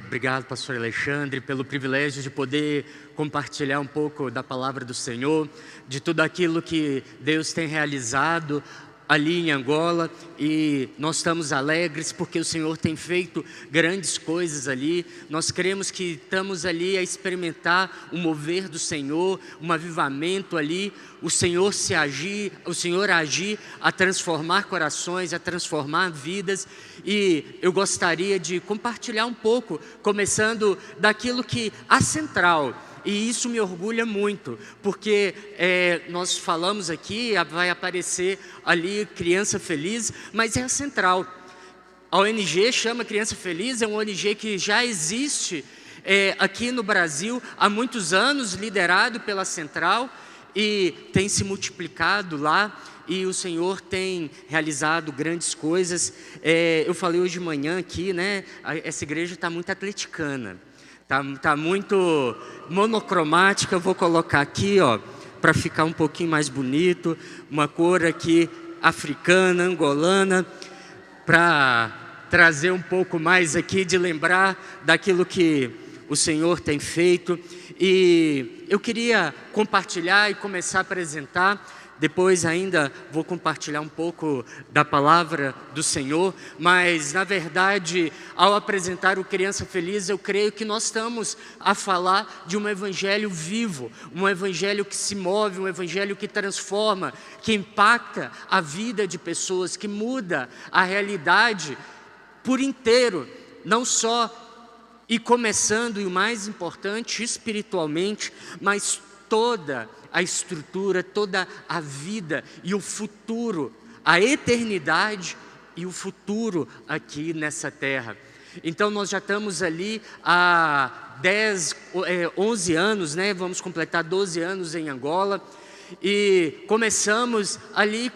Obrigado, pastor Alexandre, pelo privilégio de poder compartilhar um pouco da palavra do Senhor, de tudo aquilo que Deus tem realizado ali em Angola, e nós estamos alegres porque o Senhor tem feito grandes coisas ali. Nós cremos que estamos ali a experimentar o mover do Senhor, um avivamento ali, o Senhor agir, a transformar corações, a transformar vidas. E eu gostaria de compartilhar um pouco, começando daquilo que a central. E isso me orgulha muito, porque nós falamos aqui, vai aparecer ali Criança Feliz, mas é a central. A ONG chama Criança Feliz, é uma ONG que já existe aqui no Brasil há muitos anos, liderado pela central, e tem se multiplicado lá, e o Senhor tem realizado grandes coisas. Eu falei hoje de manhã aqui, né? Essa igreja está muito atleticana. Tá muito monocromática. Eu vou colocar aqui, ó, para ficar um pouquinho mais bonito, uma cor aqui africana, angolana, para trazer um pouco mais aqui de lembrar daquilo que o Senhor tem feito. E eu queria compartilhar e começar a apresentar. Depois ainda vou compartilhar um pouco da palavra do Senhor, mas na verdade, ao apresentar o Criança Feliz, eu creio que nós estamos a falar de um evangelho vivo, um evangelho que se move, um evangelho que transforma, que impacta a vida de pessoas, que muda a realidade por inteiro, não só e começando, e o mais importante, espiritualmente, mas toda a estrutura, toda a vida e o futuro, a eternidade e o futuro aqui nessa terra. Então nós já estamos ali há 11 anos, né? Vamos completar 12 anos em Angola, e começamos ali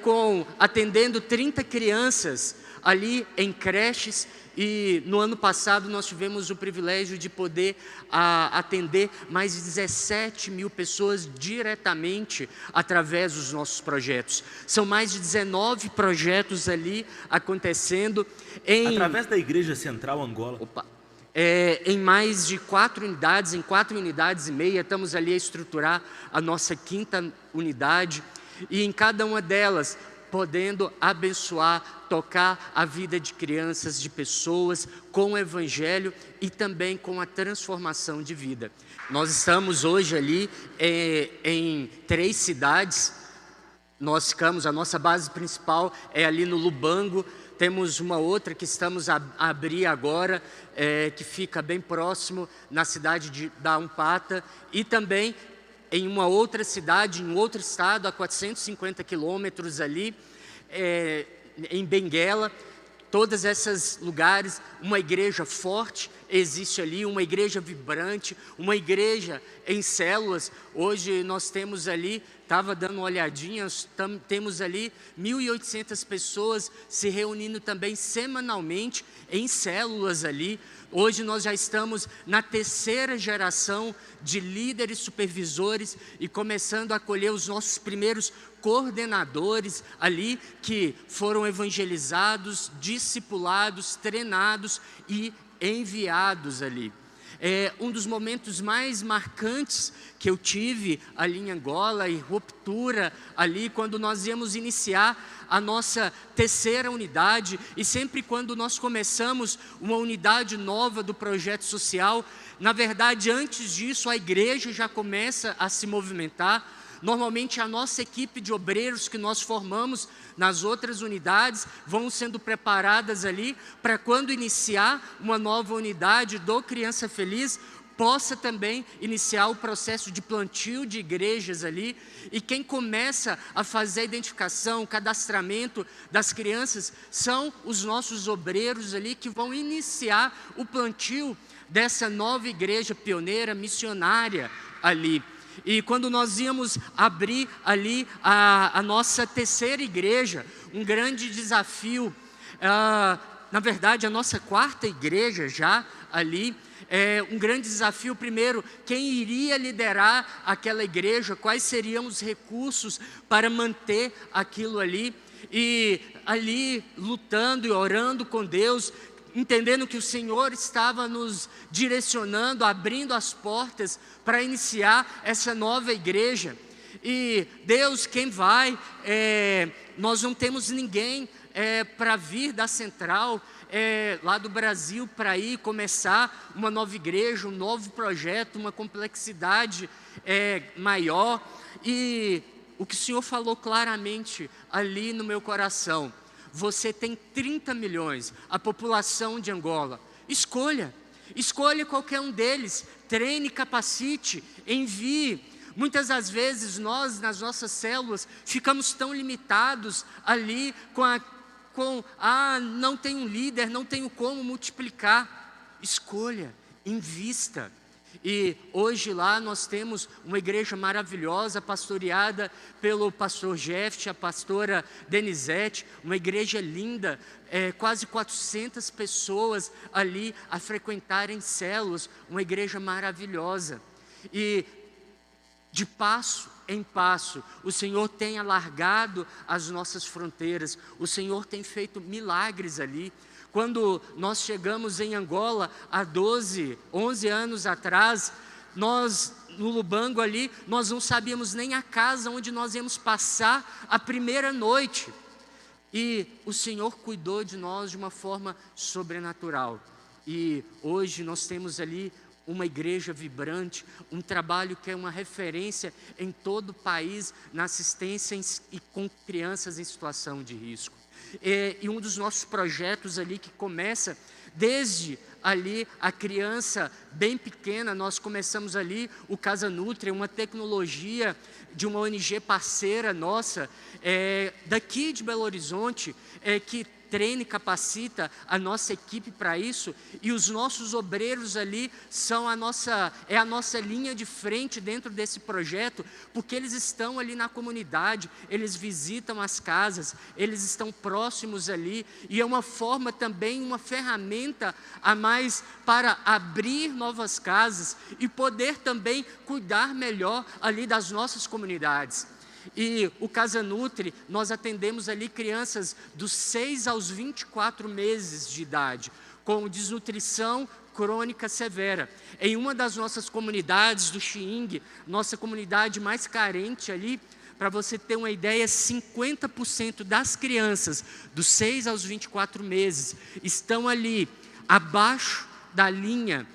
atendendo 30 crianças ali em creches. E no ano passado nós tivemos o privilégio de poder atender mais de 17 mil pessoas diretamente através dos nossos projetos. São mais de 19 projetos ali acontecendo através da Igreja Central Angola. Em mais de 4 unidades, em 4 unidades e meia, estamos ali a estruturar a nossa 5ª unidade, e em cada uma delas podendo abençoar, tocar a vida de crianças, de pessoas, com o Evangelho e também com a transformação de vida. Nós estamos hoje ali em 3 cidades. A nossa base principal é ali no Lubango. Temos uma outra que estamos a abrir agora, que fica bem próximo, na cidade da Umpata, e também em uma outra cidade, em outro estado, a 450 quilômetros ali, em Benguela. Todos esses lugares, uma igreja forte existe ali, uma igreja vibrante, uma igreja em células. Hoje nós temos ali, estava dando uma olhadinha, temos ali 1.800 pessoas se reunindo também semanalmente em células ali. Hoje nós já estamos na 3ª geração de líderes supervisores e começando a acolher os nossos primeiros coordenadores ali, que foram evangelizados, discipulados, treinados e enviados ali. Um dos momentos mais marcantes que eu tive ali em Angola, e ruptura ali, quando nós íamos iniciar a nossa 3ª unidade, e sempre quando nós começamos uma unidade nova do projeto social, na verdade antes disso a igreja já começa a se movimentar. Normalmente a nossa equipe de obreiros que nós formamos nas outras unidades vão sendo preparadas ali para quando iniciar uma nova unidade do Criança Feliz, possa também iniciar o processo de plantio de igrejas ali. E quem começa a fazer a identificação, o cadastramento das crianças são os nossos obreiros ali, que vão iniciar o plantio dessa nova igreja pioneira, missionária ali. E quando nós íamos abrir ali a nossa 3ª igreja, um grande desafio, na verdade a nossa 4ª igreja já ali, um grande desafio. Primeiro, quem iria liderar aquela igreja, quais seriam os recursos para manter aquilo ali, e ali lutando e orando com Deus, entendendo que o Senhor estava nos direcionando, abrindo as portas para iniciar essa nova igreja. E Deus, quem vai, nós não temos ninguém para vir da central, lá do Brasil, para ir começar uma nova igreja, um novo projeto, uma complexidade maior. E o que o Senhor falou claramente ali no meu coração: você tem 30 milhões, a população de Angola. Escolha qualquer um deles, treine, capacite, envie. Muitas das vezes nós, nas nossas células, ficamos tão limitados ali não tenho um líder, não tenho como multiplicar. Escolha, invista. E hoje lá nós temos uma igreja maravilhosa, pastoreada pelo pastor Jeff, a pastora Denizete, uma igreja linda, quase 400 pessoas ali a frequentarem células, uma igreja maravilhosa. E de passo em passo, o Senhor tem alargado as nossas fronteiras, o Senhor tem feito milagres ali. Quando nós chegamos em Angola, há 11 anos atrás, nós, no Lubango ali, nós não sabíamos nem a casa onde nós íamos passar a primeira noite. E o Senhor cuidou de nós de uma forma sobrenatural. E hoje nós temos ali uma igreja vibrante, um trabalho que é uma referência em todo o país na assistência e com crianças em situação de risco. E um dos nossos projetos ali que começa desde ali a criança bem pequena, nós começamos ali o Casa Nutri, uma tecnologia de uma ONG parceira nossa, daqui de Belo Horizonte, que treina e capacita a nossa equipe para isso, e os nossos obreiros ali são a nossa linha de frente dentro desse projeto, porque eles estão ali na comunidade, eles visitam as casas, eles estão próximos ali, e é uma forma também, uma ferramenta a mais para abrir novas casas e poder também cuidar melhor ali das nossas comunidades. E o Casa Nutri, nós atendemos ali crianças dos 6 aos 24 meses de idade, com desnutrição crônica severa. Em uma das nossas comunidades do Xiing, nossa comunidade mais carente ali, para você ter uma ideia, 50% das crianças dos 6 aos 24 meses estão ali abaixo da linha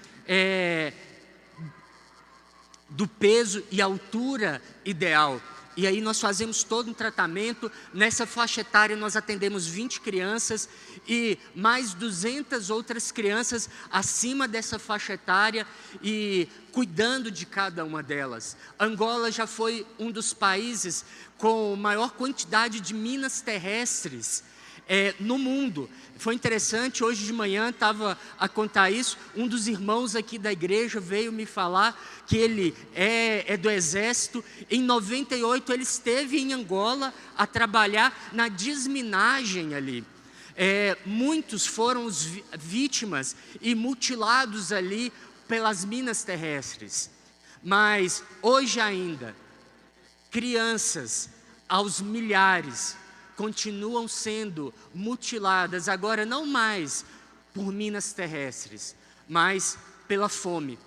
do peso e altura ideal. E aí nós fazemos todo um tratamento. Nessa faixa etária nós atendemos 20 crianças e mais 200 outras crianças acima dessa faixa etária e cuidando de cada uma delas. Angola já foi um dos países com maior quantidade de minas terrestres no mundo. Foi interessante, hoje de manhã estava a contar isso, um dos irmãos aqui da igreja veio me falar que ele é do exército. Em 98 ele esteve em Angola a trabalhar na desminagem ali. Muitos foram vítimas e mutilados ali pelas minas terrestres, mas hoje ainda, crianças aos milhares continuam sendo mutiladas, agora não mais por minas terrestres, mas pela fome.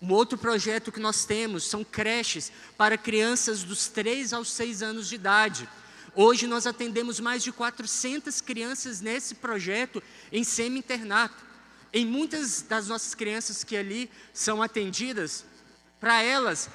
Um outro projeto que nós temos são creches para crianças dos 3 aos 6 anos de idade. Hoje nós atendemos mais de 400 crianças nesse projeto em semi-internato. Em muitas das nossas crianças que ali são atendidas, para elas,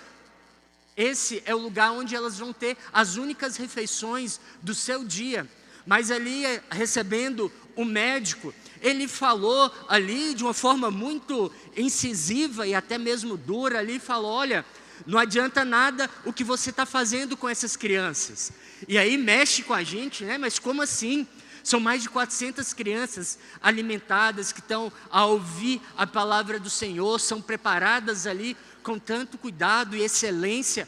esse é o lugar onde elas vão ter as únicas refeições do seu dia. Mas ali, recebendo o médico, ele falou ali de uma forma muito incisiva e até mesmo dura, ali falou: olha, não adianta nada o que você está fazendo com essas crianças. E aí mexe com a gente, né? Mas como assim? São mais de 400 crianças alimentadas que estão a ouvir a palavra do Senhor, são preparadas ali com tanto cuidado e excelência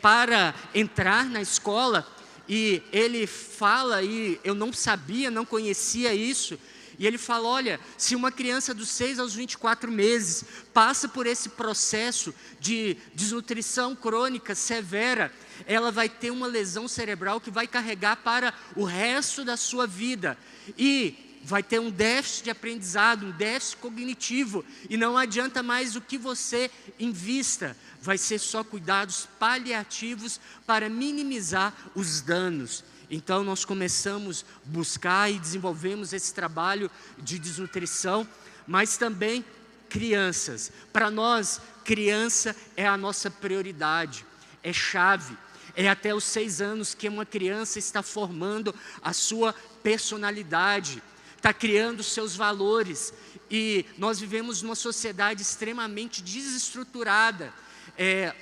para entrar na escola. E ele fala, e eu não sabia, não conhecia isso, e ele fala: olha, se uma criança dos 6 aos 24 meses passa por esse processo de desnutrição crônica severa, ela vai ter uma lesão cerebral que vai carregar para o resto da sua vida. E vai ter um déficit de aprendizado, um déficit cognitivo, e não adianta mais o que você invista, vai ser só cuidados paliativos para minimizar os danos. Então nós começamos a buscar e desenvolvemos esse trabalho de desnutrição, mas também crianças. Para nós, criança é a nossa prioridade, é chave. É até os 6 anos que uma criança está formando a sua personalidade, está criando seus valores. E nós vivemos numa sociedade extremamente desestruturada,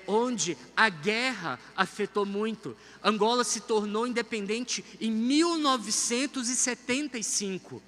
onde a guerra afetou muito. Angola se tornou independente em 1975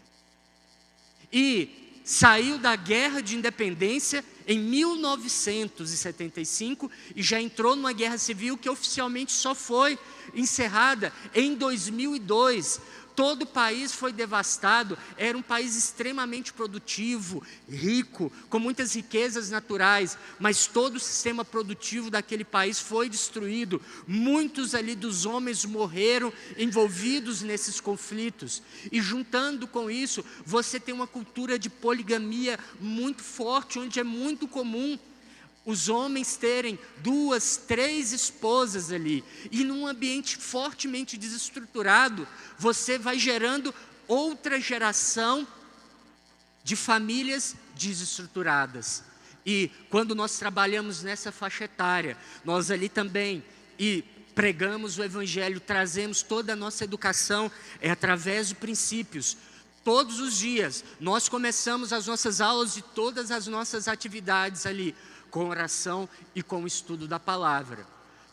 e saiu da guerra de independência em 1975 e já entrou numa guerra civil que oficialmente só foi encerrada em 2002. Todo o país foi devastado, era um país extremamente produtivo, rico, com muitas riquezas naturais, mas todo o sistema produtivo daquele país foi destruído. Muitos ali dos homens morreram envolvidos nesses conflitos. E juntando com isso, você tem uma cultura de poligamia muito forte, onde é muito comum os homens terem 2, 3 esposas ali, e num ambiente fortemente desestruturado, você vai gerando outra geração de famílias desestruturadas. E quando nós trabalhamos nessa faixa etária, nós ali também pregamos o Evangelho, trazemos toda a nossa educação, através de princípios. Todos os dias, nós começamos as nossas aulas e todas as nossas atividades ali, com oração e com o estudo da palavra,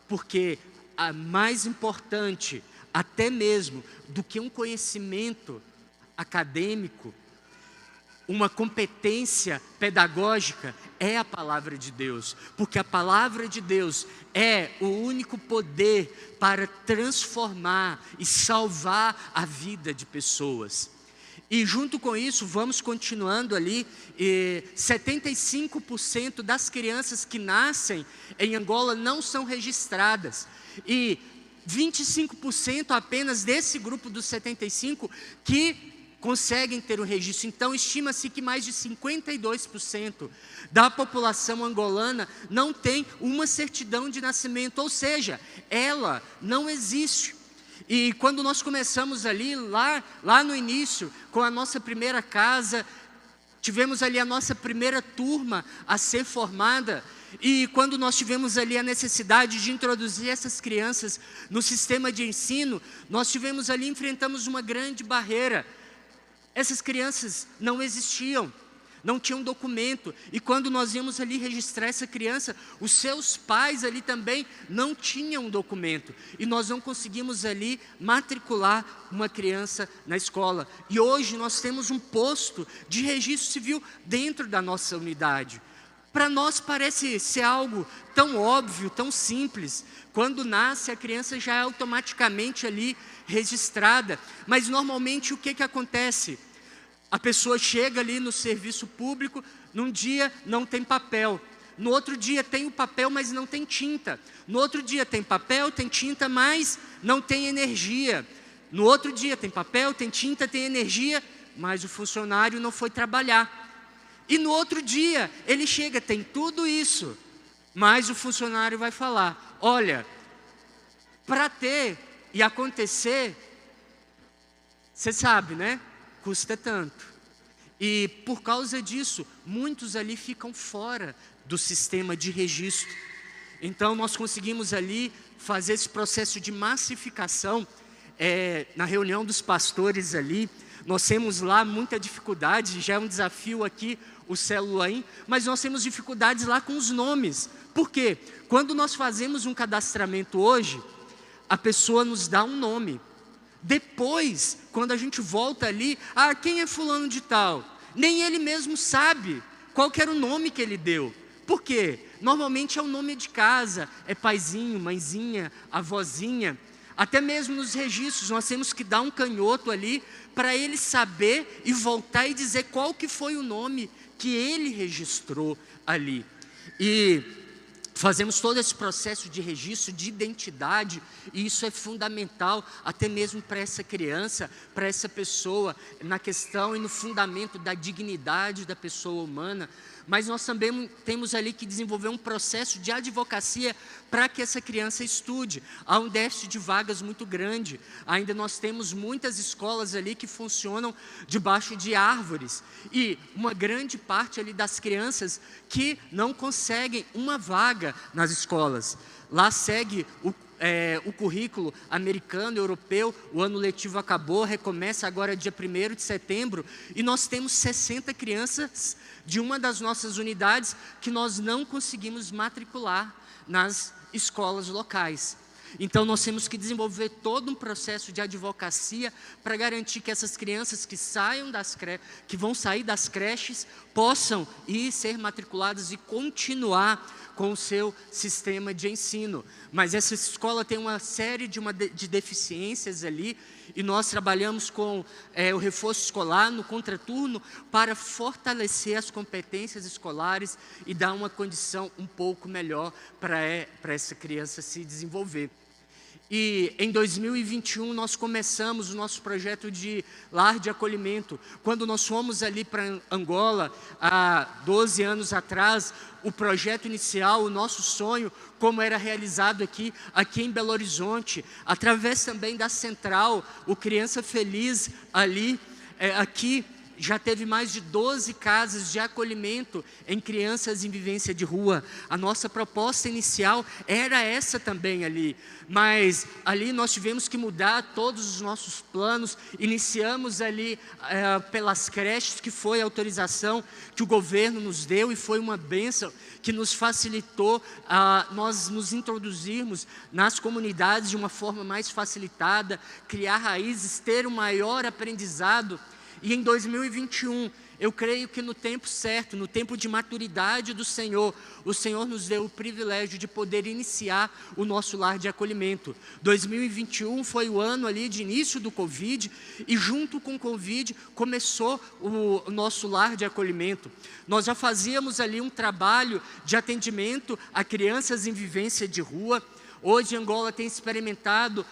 porque a mais importante, até mesmo, do que um conhecimento acadêmico, uma competência pedagógica, é a palavra de Deus, porque a palavra de Deus é o único poder para transformar e salvar a vida de pessoas. E junto com isso, vamos continuando ali, 75% das crianças que nascem em Angola não são registradas. E 25% apenas desse grupo dos 75% que conseguem ter o registro. Então, estima-se que mais de 52% da população angolana não tem uma certidão de nascimento, ou seja, ela não existe. E quando nós começamos ali, lá no início, com a nossa primeira casa, tivemos ali a nossa primeira turma a ser formada, e quando nós tivemos ali a necessidade de introduzir essas crianças no sistema de ensino, nós tivemos ali, enfrentamos uma grande barreira. Essas crianças não existiam, não tinham documento, e quando nós íamos ali registrar essa criança, os seus pais ali também não tinham documento, e nós não conseguimos ali matricular uma criança na escola. E hoje nós temos um posto de registro civil dentro da nossa unidade. Para nós parece ser algo tão óbvio, tão simples. Quando nasce, a criança já é automaticamente ali registrada, mas normalmente o que acontece? A pessoa chega ali no serviço público, num dia não tem papel, no outro dia tem o papel, mas não tem tinta, no outro dia tem papel, tem tinta, mas não tem energia, no outro dia tem papel, tem tinta, tem energia, mas o funcionário não foi trabalhar, e no outro dia ele chega, tem tudo isso, mas o funcionário vai falar: olha, para ter e acontecer, você sabe, né? Custa tanto. E por causa disso, muitos ali ficam fora do sistema de registro. Então nós conseguimos ali fazer esse processo de massificação. Na reunião dos pastores ali, nós temos lá muita dificuldade, já é um desafio aqui o Celuaim, mas nós temos dificuldades lá com os nomes. Por quê? Quando nós fazemos um cadastramento hoje, a pessoa nos dá um nome. Depois, quando a gente volta ali, quem é fulano de tal? Nem ele mesmo sabe qual que era o nome que ele deu. Por quê? Normalmente é o nome de casa, é paizinho, mãezinha, avózinha. Até mesmo nos registros, nós temos que dar um canhoto ali, para ele saber e voltar e dizer qual que foi o nome que ele registrou ali. E Fazemos todo esse processo de registro, de identidade, e isso é fundamental até mesmo para essa criança, para essa pessoa, na questão e no fundamento da dignidade da pessoa humana. Mas nós também temos ali que desenvolver um processo de advocacia para que essa criança estude. Há um déficit de vagas muito grande. Ainda nós temos muitas escolas ali que funcionam debaixo de árvores. E uma grande parte ali das crianças que não conseguem uma vaga nas escolas. Lá segue o currículo americano, europeu, o ano letivo acabou, recomeça agora dia 1º de setembro, e nós temos 60 crianças de uma das nossas unidades que nós não conseguimos matricular nas escolas locais. Então nós temos que desenvolver todo um processo de advocacia para garantir que essas crianças que vão sair das creches possam ir ser matriculadas e continuar com o seu sistema de ensino. Mas essa escola tem uma série de deficiências ali, e nós trabalhamos com o reforço escolar no contraturno para fortalecer as competências escolares e dar uma condição um pouco melhor para essa criança se desenvolver. E em 2021 nós começamos o nosso projeto de lar de acolhimento. Quando nós fomos ali para Angola, há 12 anos atrás, o projeto inicial, o nosso sonho, como era realizado aqui em Belo Horizonte, através também da Central, o Criança Feliz ali, aqui, já teve mais de 12 casas de acolhimento em crianças em vivência de rua. A nossa proposta inicial era essa também ali, mas ali nós tivemos que mudar todos os nossos planos. Iniciamos ali pelas creches, que foi a autorização que o governo nos deu, e foi uma bênção que nos facilitou nós nos introduzirmos nas comunidades de uma forma mais facilitada, criar raízes, ter um maior aprendizado. E em 2021, eu creio que no tempo certo, no tempo de maturidade do Senhor, o Senhor nos deu o privilégio de poder iniciar o nosso lar de acolhimento. 2021 foi o ano ali de início do Covid, e junto com o Covid começou o nosso lar de acolhimento. Nós já fazíamos ali um trabalho de atendimento a crianças em vivência de rua. Hoje Angola tem experimentado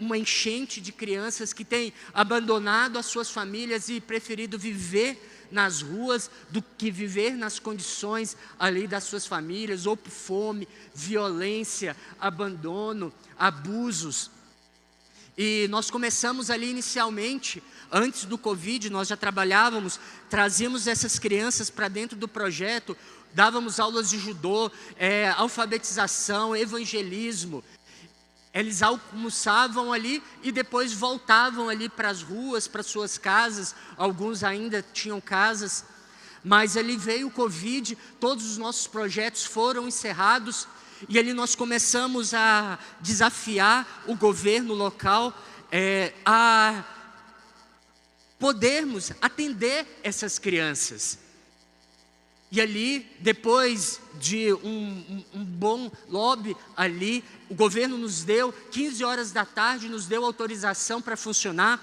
uma enchente de crianças que têm abandonado as suas famílias e preferido viver nas ruas do que viver nas condições ali das suas famílias, ou por fome, violência, abandono, abusos. E nós começamos ali inicialmente, antes do Covid, nós já trabalhávamos, trazíamos essas crianças para dentro do projeto, dávamos aulas de judô, alfabetização, evangelismo. Eles almoçavam ali e depois voltavam ali para as ruas, para suas casas. Alguns ainda tinham casas, mas ali veio o Covid, todos os nossos projetos foram encerrados, e ali nós começamos a desafiar o governo local a podermos atender essas crianças. E ali, depois de um bom lobby ali, o governo nos deu, 15 horas da tarde, nos deu autorização para funcionar.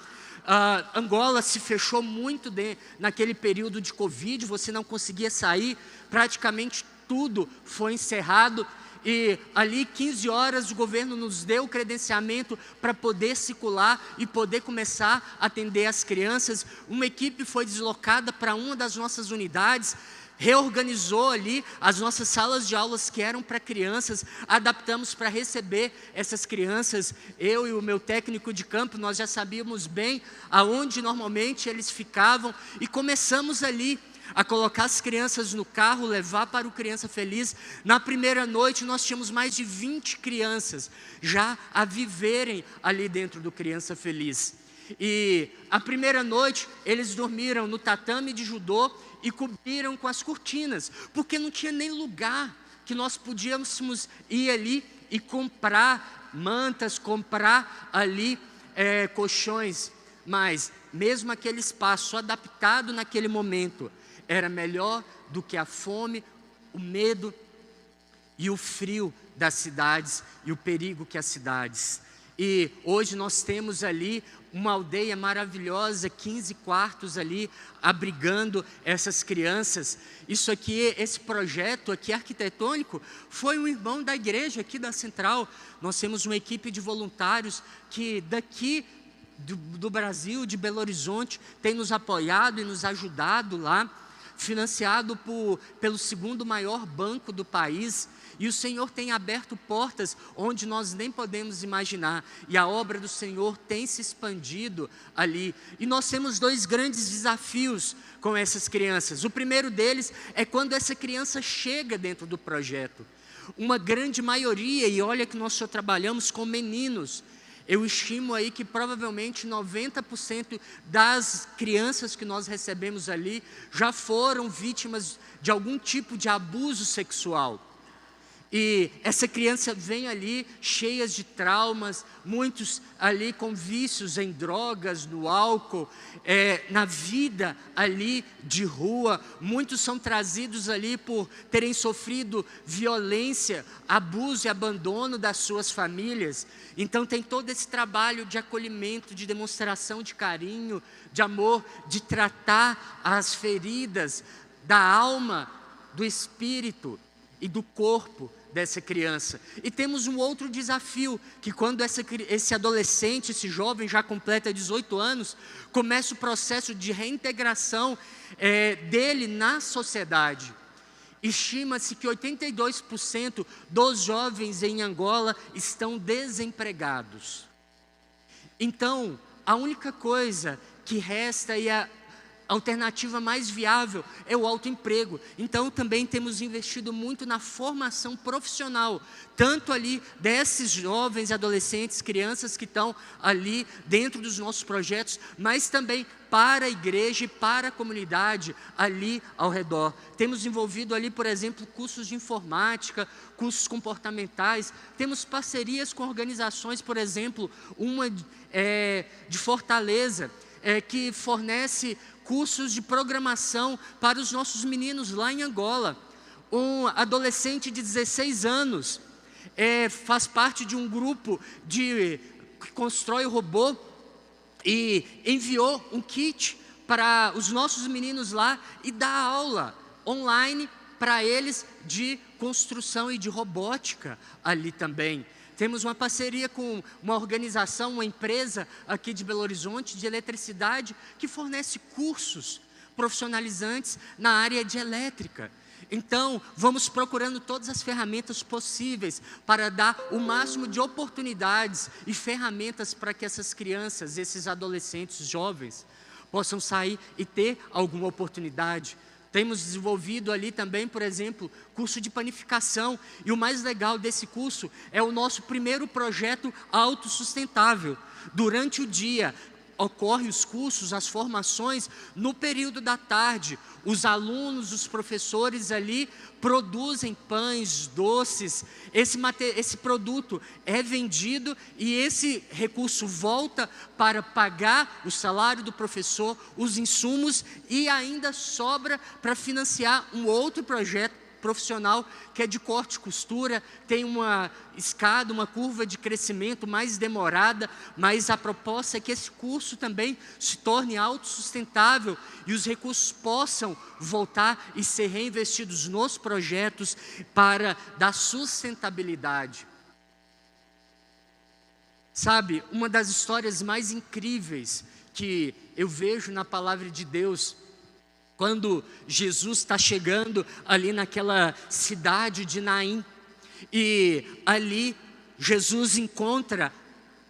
Angola se fechou muito naquele período de Covid, você não conseguia sair, praticamente tudo foi encerrado. E ali, 15 horas, o governo nos deu o credenciamento para poder circular e poder começar a atender as crianças. Uma equipe foi deslocada para uma das nossas unidades, reorganizou ali as nossas salas de aulas que eram para crianças, adaptamos para receber essas crianças. Eu e o meu técnico de campo, nós já sabíamos bem aonde normalmente eles ficavam, e começamos ali a colocar as crianças no carro, levar para o Criança Feliz. Na primeira noite nós tínhamos mais de 20 crianças já a viverem ali dentro do Criança Feliz. E a primeira noite eles dormiram no tatame de judô e cobriram com as cortinas, porque não tinha nem lugar que nós podíamos ir ali e comprar mantas, comprar ali colchões. Mas mesmo aquele espaço adaptado naquele momento era melhor do que a fome, o medo e o frio das cidades e o perigo que as cidades. E hoje nós temos ali uma aldeia maravilhosa, 15 quartos ali, abrigando essas crianças. Isso aqui, esse projeto aqui arquitetônico, foi um irmão da igreja aqui da Central. Nós temos uma equipe de voluntários que daqui do Brasil, de Belo Horizonte, tem nos apoiado e nos ajudado lá, financiado pelo segundo maior banco do país. E o Senhor tem aberto portas onde nós nem podemos imaginar. E a obra do Senhor tem se expandido ali. E nós temos 2 grandes desafios com essas crianças. O primeiro deles é quando essa criança chega dentro do projeto. Uma grande maioria, e olha que nós só trabalhamos com meninos. Eu estimo aí que provavelmente 90% das crianças que nós recebemos ali já foram vítimas de algum tipo de abuso sexual. E essa criança vem ali cheias de traumas, muitos ali com vícios em drogas, no álcool, na vida ali de rua. Muitos são trazidos ali por terem sofrido violência, abuso e abandono das suas famílias. Então tem todo esse trabalho de acolhimento, de demonstração de carinho, de amor, de tratar as feridas da alma, do espírito e do corpo dessa criança. E temos um outro desafio, que quando esse adolescente, esse jovem já completa 18 anos, começa o processo de reintegração dele na sociedade. Estima-se que 82% dos jovens em Angola estão desempregados. Então, a única coisa que resta e a alternativa mais viável é o autoemprego. Então também temos investido muito na formação profissional, tanto ali desses jovens, adolescentes, crianças que estão ali dentro dos nossos projetos, mas também para a igreja e para a comunidade ali ao redor. Temos envolvido ali, por exemplo, cursos de informática, cursos comportamentais, temos parcerias com organizações, por exemplo, uma de Fortaleza, que fornece cursos de programação para os nossos meninos lá em Angola. Um adolescente de 16 anos faz parte de um grupo que constrói robô e enviou um kit para os nossos meninos lá e dá aula online para eles de construção e de robótica ali também. Temos uma parceria com uma organização, uma empresa aqui de Belo Horizonte de eletricidade que fornece cursos profissionalizantes na área de elétrica. Então, vamos procurando todas as ferramentas possíveis para dar o máximo de oportunidades e ferramentas para que essas crianças, esses adolescentes, jovens, possam sair e ter alguma oportunidade. Temos desenvolvido ali também, por exemplo, curso de panificação. E o mais legal desse curso é o nosso primeiro projeto autossustentável. Durante o dia, ocorrem os cursos, as formações, no período da tarde. Os alunos, os professores ali produzem pães, doces. Esse produto é vendido e esse recurso volta para pagar o salário do professor, os insumos, e ainda sobra para financiar um outro projeto profissional que é de corte e costura. Tem uma escada, uma curva de crescimento mais demorada, mas a proposta é que esse curso também se torne autossustentável e os recursos possam voltar e ser reinvestidos nos projetos para dar sustentabilidade. Sabe, uma das histórias mais incríveis que eu vejo na palavra de Deus, quando Jesus está chegando ali naquela cidade de Naim, e ali Jesus encontra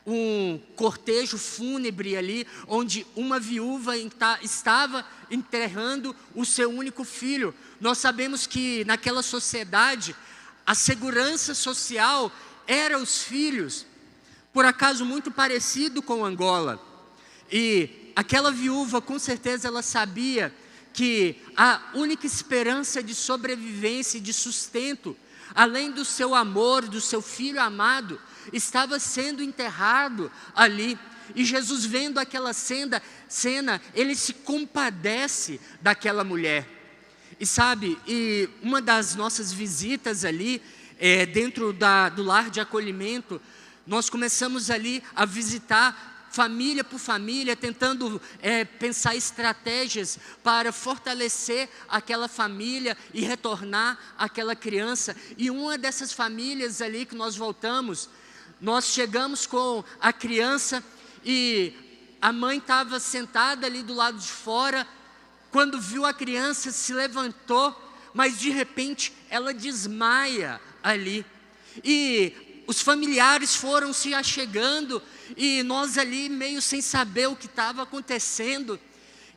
um cortejo fúnebre ali, onde uma viúva estava enterrando o seu único filho. Nós sabemos que naquela sociedade, a segurança social era os filhos, por acaso muito parecido com Angola. E aquela viúva, com certeza, ela sabia que a única esperança de sobrevivência e de sustento, além do seu amor, do seu filho amado, estava sendo enterrado ali. E Jesus, vendo aquela cena, ele se compadece daquela mulher. E sabe, uma das nossas visitas ali, dentro do lar de acolhimento, nós começamos ali a visitar família por família, tentando pensar estratégias para fortalecer aquela família e retornar aquela criança. E uma dessas famílias ali que nós voltamos, nós chegamos com a criança e a mãe estava sentada ali do lado de fora. Quando viu a criança, se levantou, mas de repente ela desmaia ali. E os familiares foram se achegando e nós ali meio sem saber o que estava acontecendo.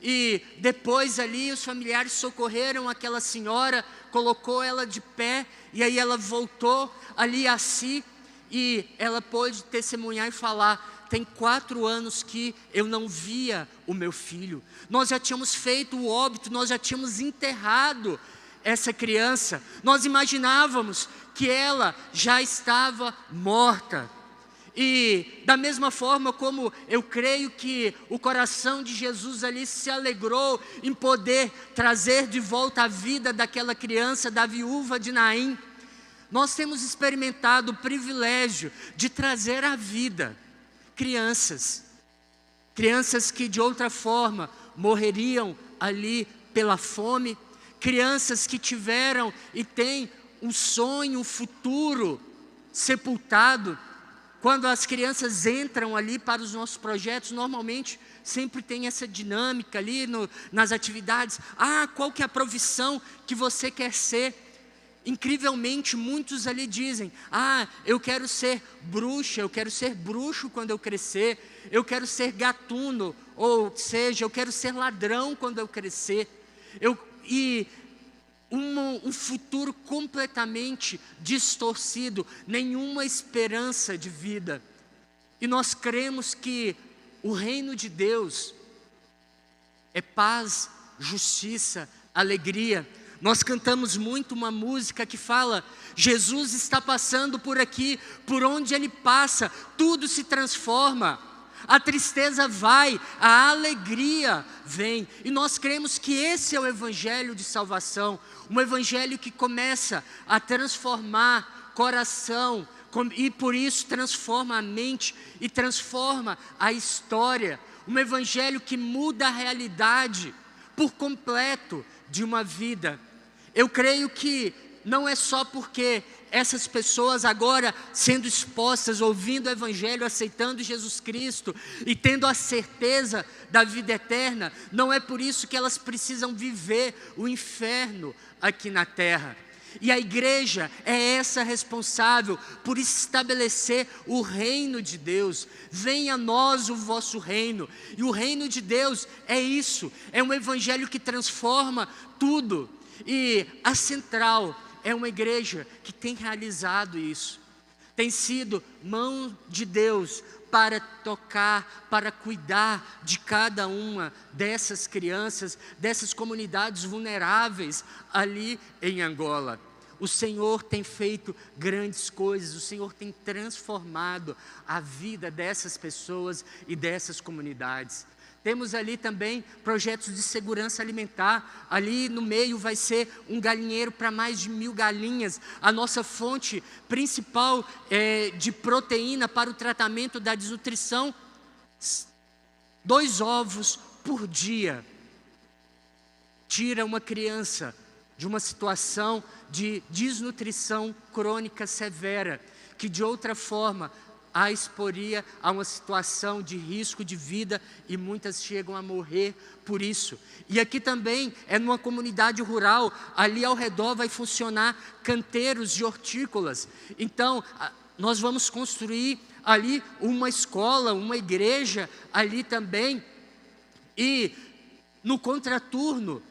E depois ali os familiares socorreram aquela senhora, colocou ela de pé e aí ela voltou ali a si e ela pôde testemunhar e falar: tem 4 anos que eu não via o meu filho. Nós já tínhamos feito o óbito, nós já tínhamos enterrado essa criança. Nós imaginávamos que ela já estava morta. E da mesma forma como eu creio que o coração de Jesus ali se alegrou em poder trazer de volta a vida daquela criança, da viúva de Naim, nós temos experimentado o privilégio de trazer à vida crianças que de outra forma morreriam ali pela fome, crianças que tiveram e têm um sonho, um futuro sepultado. Quando as crianças entram ali para os nossos projetos, normalmente sempre tem essa dinâmica ali nas atividades. Qual que é a profissão que você quer ser? Incrivelmente, muitos ali dizem: eu quero ser bruxa, eu quero ser bruxo quando eu crescer, eu quero ser gatuno, ou seja, eu quero ser ladrão quando eu crescer. Um futuro completamente distorcido, nenhuma esperança de vida. E nós cremos que o reino de Deus é paz, justiça, alegria. Nós cantamos muito uma música que fala: Jesus está passando por aqui, por onde Ele passa, tudo se transforma. A tristeza vai, a alegria vem. E nós cremos que esse é o evangelho de salvação, um evangelho que começa a transformar coração, e por isso transforma a mente e transforma a história. Um evangelho que muda a realidade por completo de uma vida. Eu creio que não é só porque essas pessoas agora sendo expostas, ouvindo o Evangelho, aceitando Jesus Cristo e tendo a certeza da vida eterna, não é por isso que elas precisam viver o inferno aqui na terra. E a igreja é essa responsável por estabelecer o reino de Deus. Venha a nós o vosso reino. E o reino de Deus é isso, é um evangelho que transforma tudo. E a Central é uma igreja que tem realizado isso, tem sido mão de Deus para tocar, para cuidar de cada uma dessas crianças, dessas comunidades vulneráveis ali em Angola. O Senhor tem feito grandes coisas, o Senhor tem transformado a vida dessas pessoas e dessas comunidades. Temos ali também projetos de segurança alimentar. Ali no meio vai ser um galinheiro para mais de 1000 galinhas. A nossa fonte principal de proteína para o tratamento da desnutrição, 2 ovos por dia. Tira uma criança de uma situação de desnutrição crônica severa, que de outra forma a exporia a uma situação de risco de vida, e muitas chegam a morrer por isso. E aqui também é numa comunidade rural, ali ao redor vai funcionar canteiros de hortícolas. Então nós vamos construir ali uma escola, uma igreja ali também, e no contraturno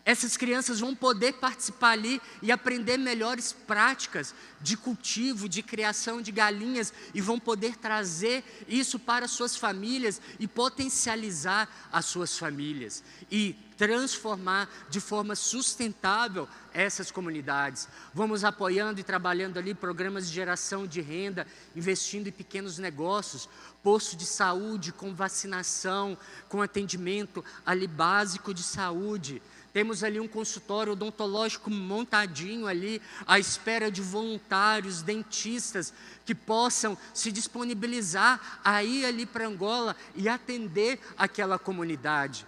essas crianças vão poder participar ali e aprender melhores práticas de cultivo, de criação de galinhas, e vão poder trazer isso para suas famílias e potencializar as suas famílias e transformar de forma sustentável essas comunidades. Vamos apoiando e trabalhando ali programas de geração de renda, investindo em pequenos negócios, posto de saúde com vacinação, com atendimento ali básico de saúde. Temos ali um consultório odontológico montadinho ali, à espera de voluntários, dentistas, que possam se disponibilizar a ir ali para Angola e atender aquela comunidade.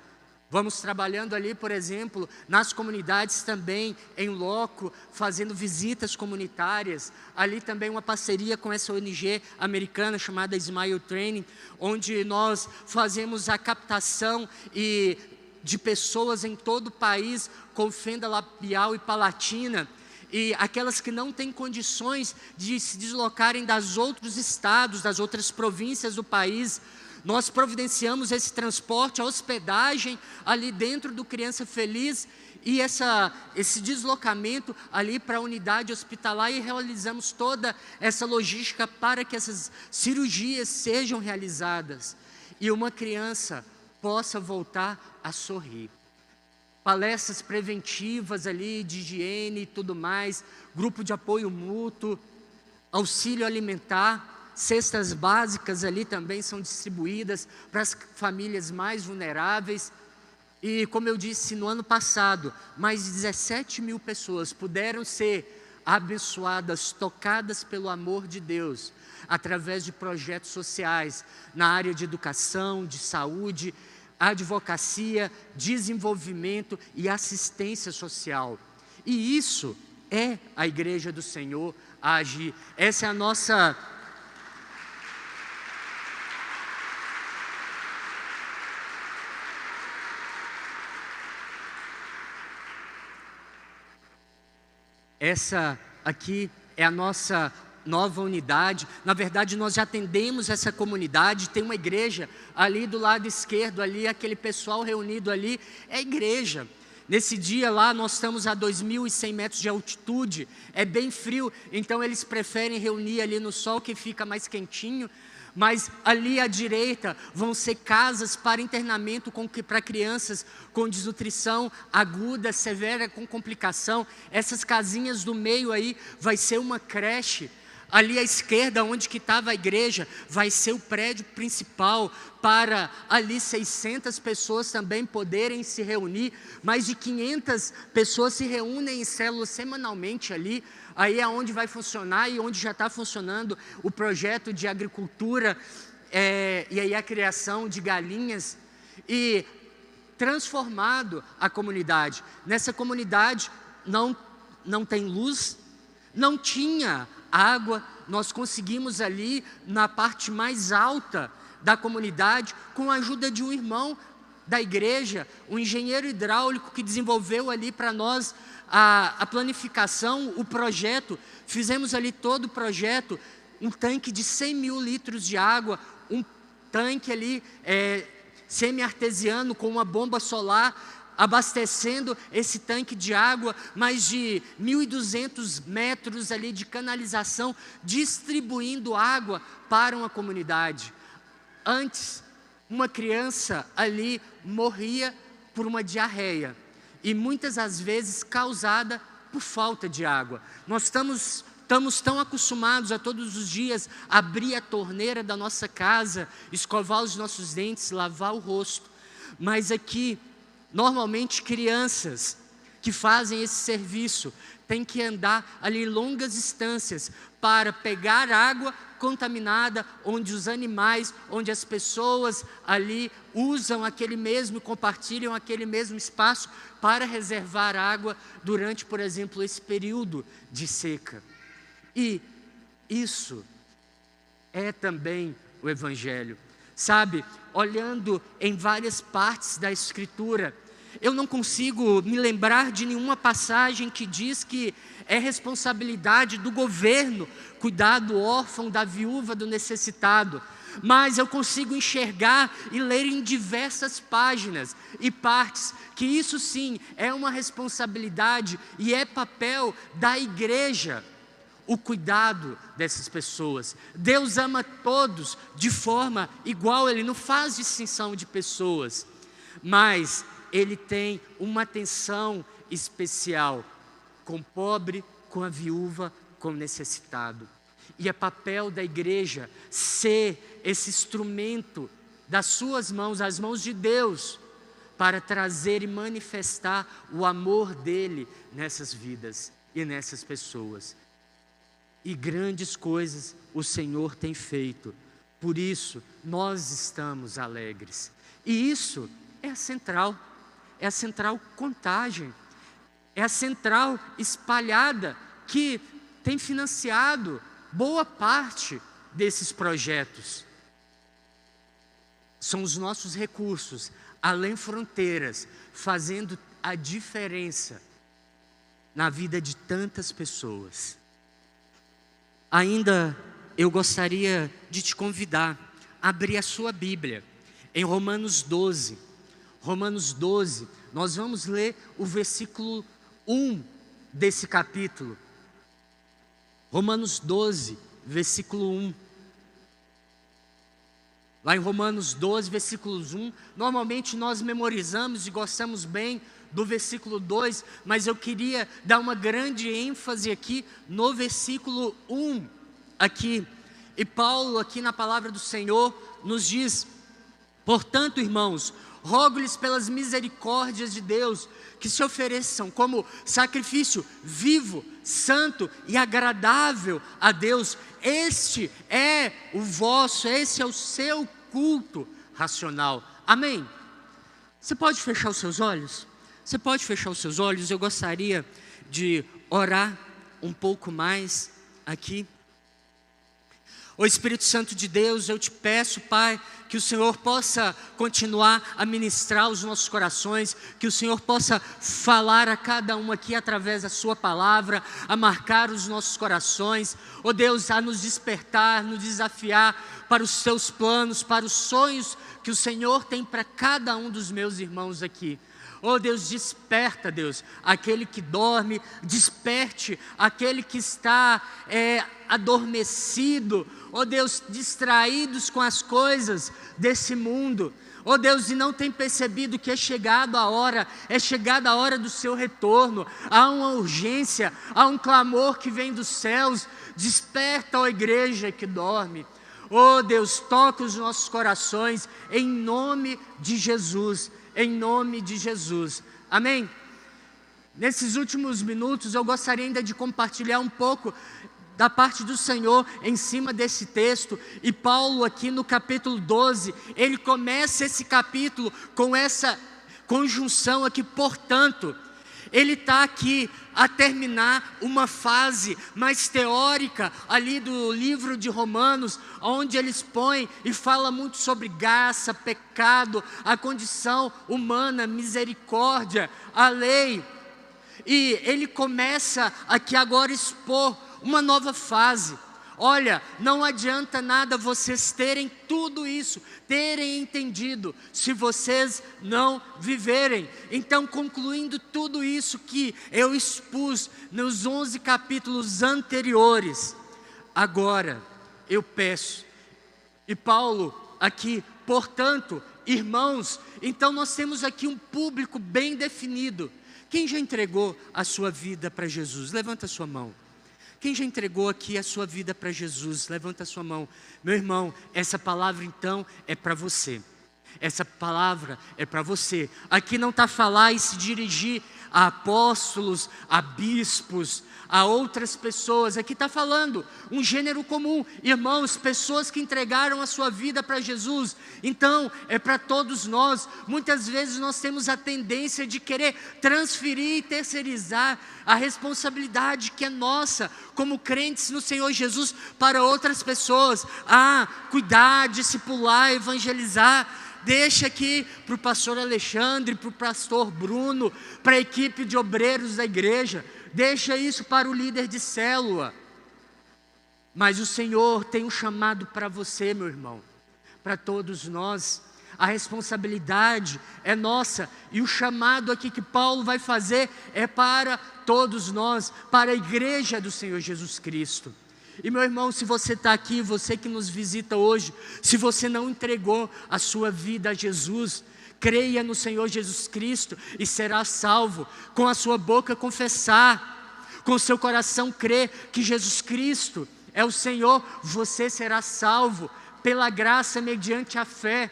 Vamos trabalhando ali, por exemplo, nas comunidades também, em loco, fazendo visitas comunitárias. Ali também uma parceria com essa ONG americana chamada Smile Training, onde nós fazemos a captação de pessoas em todo o país com fenda labial e palatina, e aquelas que não têm condições de se deslocarem dos outros estados, das outras províncias do país. Nós providenciamos esse transporte, a hospedagem ali dentro do Criança Feliz e esse deslocamento ali para a unidade hospitalar, e realizamos toda essa logística para que essas cirurgias sejam realizadas e uma criança possa voltar a sorrir. Palestras preventivas ali de higiene e tudo mais, grupo de apoio mútuo, auxílio alimentar. Cestas básicas ali também são distribuídas para as famílias mais vulneráveis. E como eu disse, no ano passado, mais de 17 mil pessoas puderam ser abençoadas, tocadas pelo amor de Deus, através de projetos sociais, na área de educação, de saúde, advocacia, desenvolvimento e assistência social. E isso é a Igreja do Senhor a agir. Essa é a nossa... Essa aqui é a nossa nova unidade. Na verdade, nós já atendemos essa comunidade. Tem uma igreja ali do lado esquerdo, ali, aquele pessoal reunido ali, é igreja. Nesse dia lá, nós estamos a 2.100 metros de altitude, é bem frio, então eles preferem reunir ali no sol, que fica mais quentinho. Mas ali à direita vão ser casas para internamento para crianças com desnutrição aguda, severa, com complicação. Essas casinhas do meio aí vai ser uma creche. Ali à esquerda, onde que estava a igreja, vai ser o prédio principal para ali 600 pessoas também poderem se reunir. Mais de 500 pessoas se reúnem em células semanalmente ali. Aí é onde vai funcionar e onde já está funcionando o projeto de agricultura e aí a criação de galinhas. E transformado a comunidade. Nessa comunidade não tem luz, não tinha água. Nós conseguimos ali na parte mais alta da comunidade, com a ajuda de um irmão da igreja, um engenheiro hidráulico que desenvolveu ali para nós a planificação, o projeto. Fizemos ali todo o projeto, um tanque de 100 mil litros de água, um tanque ali semi-artesiano com uma bomba solar, abastecendo esse tanque de água, mais de 1.200 metros ali de canalização, distribuindo água para uma comunidade. Antes, uma criança ali morria por uma diarreia, e muitas das vezes causada por falta de água. Nós estamos tão acostumados a todos os dias abrir a torneira da nossa casa, escovar os nossos dentes, lavar o rosto. Mas aqui, normalmente crianças que fazem esse serviço têm que andar ali longas distâncias para pegar água contaminada, onde os animais, onde as pessoas ali usam aquele mesmo, compartilham aquele mesmo espaço para reservar água durante, por exemplo, esse período de seca. E isso é também o Evangelho. Sabe, olhando em várias partes da Escritura, eu não consigo me lembrar de nenhuma passagem que diz que é responsabilidade do governo cuidar do órfão, da viúva, do necessitado. Mas eu consigo enxergar e ler em diversas páginas e partes que isso sim é uma responsabilidade e é papel da igreja, o cuidado dessas pessoas. Deus ama todos de forma igual, Ele não faz distinção de pessoas, mas Ele tem uma atenção especial com o pobre, com a viúva, com o necessitado. E é papel da igreja ser esse instrumento das suas mãos, as mãos de Deus, para trazer e manifestar o amor dele nessas vidas e nessas pessoas. E grandes coisas o Senhor tem feito. Por isso, nós estamos alegres. E isso é a central Contagem. É a central espalhada que tem financiado boa parte desses projetos. São os nossos recursos, além fronteiras, fazendo a diferença na vida de tantas pessoas. Ainda eu gostaria de te convidar a abrir a sua Bíblia em Romanos 12. Romanos 12, nós vamos ler o versículo 1 desse capítulo. Romanos 12, versículo 1. Lá em Romanos 12, versículos 1, normalmente nós memorizamos e gostamos bem do versículo 2, mas eu queria dar uma grande ênfase aqui no versículo 1, aqui. E Paulo, aqui na palavra do Senhor, nos diz: portanto, irmãos, rogo-lhes pelas misericórdias de Deus, que se ofereçam como sacrifício vivo, santo e agradável a Deus. Este é o seu culto racional. Amém? Você pode fechar os seus olhos? Você pode fechar os seus olhos? Eu gostaria de orar um pouco mais aqui. Ó Espírito Santo de Deus, eu te peço, Pai, que o Senhor possa continuar a ministrar os nossos corações, que o Senhor possa falar a cada um aqui através da sua palavra, a marcar os nossos corações, ó Deus, a nos despertar, nos desafiar para os seus planos, para os sonhos que o Senhor tem para cada um dos meus irmãos aqui. Oh Deus, desperta, Deus, aquele que dorme, desperte aquele que está adormecido, oh Deus, distraídos com as coisas desse mundo, oh Deus, e não tem percebido que é chegada a hora do seu retorno. Há uma urgência, há um clamor que vem dos céus. Desperta, ó igreja que dorme. Oh Deus, toca os nossos corações em nome de Jesus. Em nome de Jesus, amém? Nesses últimos minutos eu gostaria ainda de compartilhar um pouco da parte do Senhor em cima desse texto. E Paulo aqui no capítulo 12, ele começa esse capítulo com essa conjunção aqui, portanto. Ele está aqui a terminar uma fase mais teórica ali do livro de Romanos, onde ele expõe e fala muito sobre graça, pecado, a condição humana, misericórdia, a lei. E ele começa aqui agora a expor uma nova fase. Olha, não adianta nada vocês terem tudo isso, terem entendido, se vocês não viverem. Então, concluindo tudo isso que eu expus nos 11 capítulos anteriores, agora eu peço, e Paulo aqui, portanto, irmãos, então nós temos aqui um público bem definido. Quem já entregou a sua vida para Jesus? Levanta a sua mão. Quem já entregou aqui a sua vida para Jesus? Levanta a sua mão. Meu irmão, essa palavra então é para você. Essa palavra é para você. Aqui não está a falar e se dirigir a apóstolos, a bispos, a outras pessoas. Aqui está falando um gênero comum. Irmãos, pessoas que entregaram a sua vida para Jesus. Então, é para todos nós. Muitas vezes nós temos a tendência de querer transferir e terceirizar a responsabilidade que é nossa, como crentes no Senhor Jesus, para outras pessoas. Cuidar, discipular, evangelizar. Deixa aqui para o pastor Alexandre, para o pastor Bruno, para a equipe de obreiros da igreja. Deixa isso para o líder de célula. Mas o Senhor tem um chamado para você, meu irmão, para todos nós. A responsabilidade é nossa, e o chamado aqui que Paulo vai fazer é para todos nós, para a igreja do Senhor Jesus Cristo. E meu irmão, se você está aqui, você que nos visita hoje, se você não entregou a sua vida a Jesus, creia no Senhor Jesus Cristo e será salvo. Com a sua boca confessar, com o seu coração crer que Jesus Cristo é o Senhor, você será salvo pela graça mediante a fé.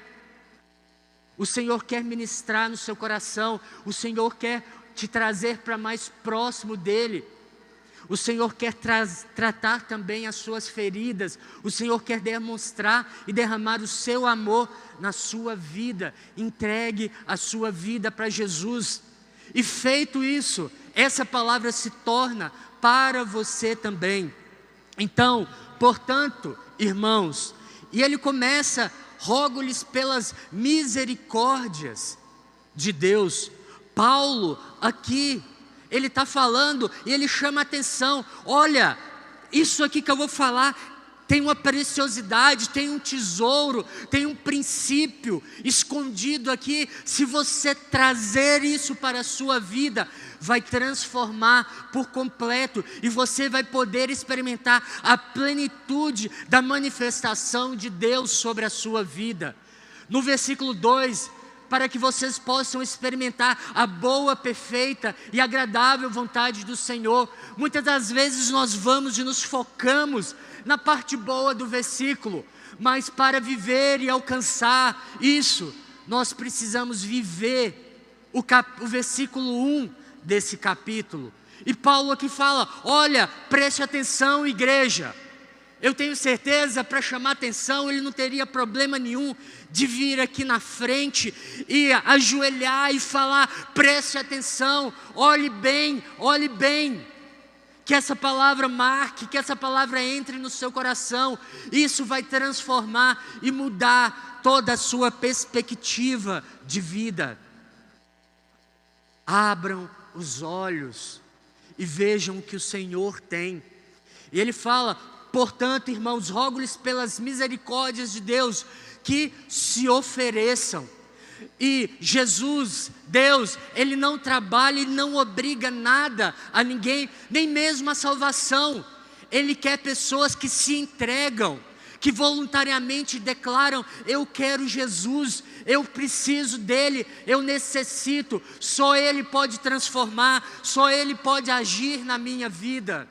O Senhor quer ministrar no seu coração. O Senhor quer te trazer para mais próximo dEle. O Senhor quer tratar também as suas feridas. O Senhor quer demonstrar e derramar o seu amor na sua vida. Entregue a sua vida para Jesus. E feito isso, essa palavra se torna para você também. Então, portanto, irmãos, e ele começa: rogo-lhes pelas misericórdias de Deus. Paulo aqui, ele está falando e ele chama a atenção: olha, isso aqui que eu vou falar tem uma preciosidade, tem um tesouro, tem um princípio escondido aqui. Se você trazer isso para a sua vida, vai transformar por completo, e você vai poder experimentar a plenitude da manifestação de Deus sobre a sua vida. No versículo 2, para que vocês possam experimentar a boa, perfeita e agradável vontade do Senhor. Muitas das vezes nós vamos e nos focamos na parte boa do versículo, mas para viver e alcançar isso, nós precisamos viver o versículo 1 desse capítulo. E Paulo aqui fala: olha, preste atenção, igreja. Eu tenho certeza, para chamar atenção, ele não teria problema nenhum de vir aqui na frente e ajoelhar e falar: preste atenção, olhe bem, que essa palavra marque, que essa palavra entre no seu coração. Isso vai transformar e mudar toda a sua perspectiva de vida. Abram os olhos e vejam o que o Senhor tem. E ele fala: portanto, irmãos, rogo-lhes pelas misericórdias de Deus que se ofereçam. E Jesus, Deus, Ele não trabalha e não obriga nada a ninguém, nem mesmo a salvação. Ele quer pessoas que se entregam, que voluntariamente declaram: eu quero Jesus, eu preciso dEle, eu necessito. Só Ele pode transformar, só Ele pode agir na minha vida.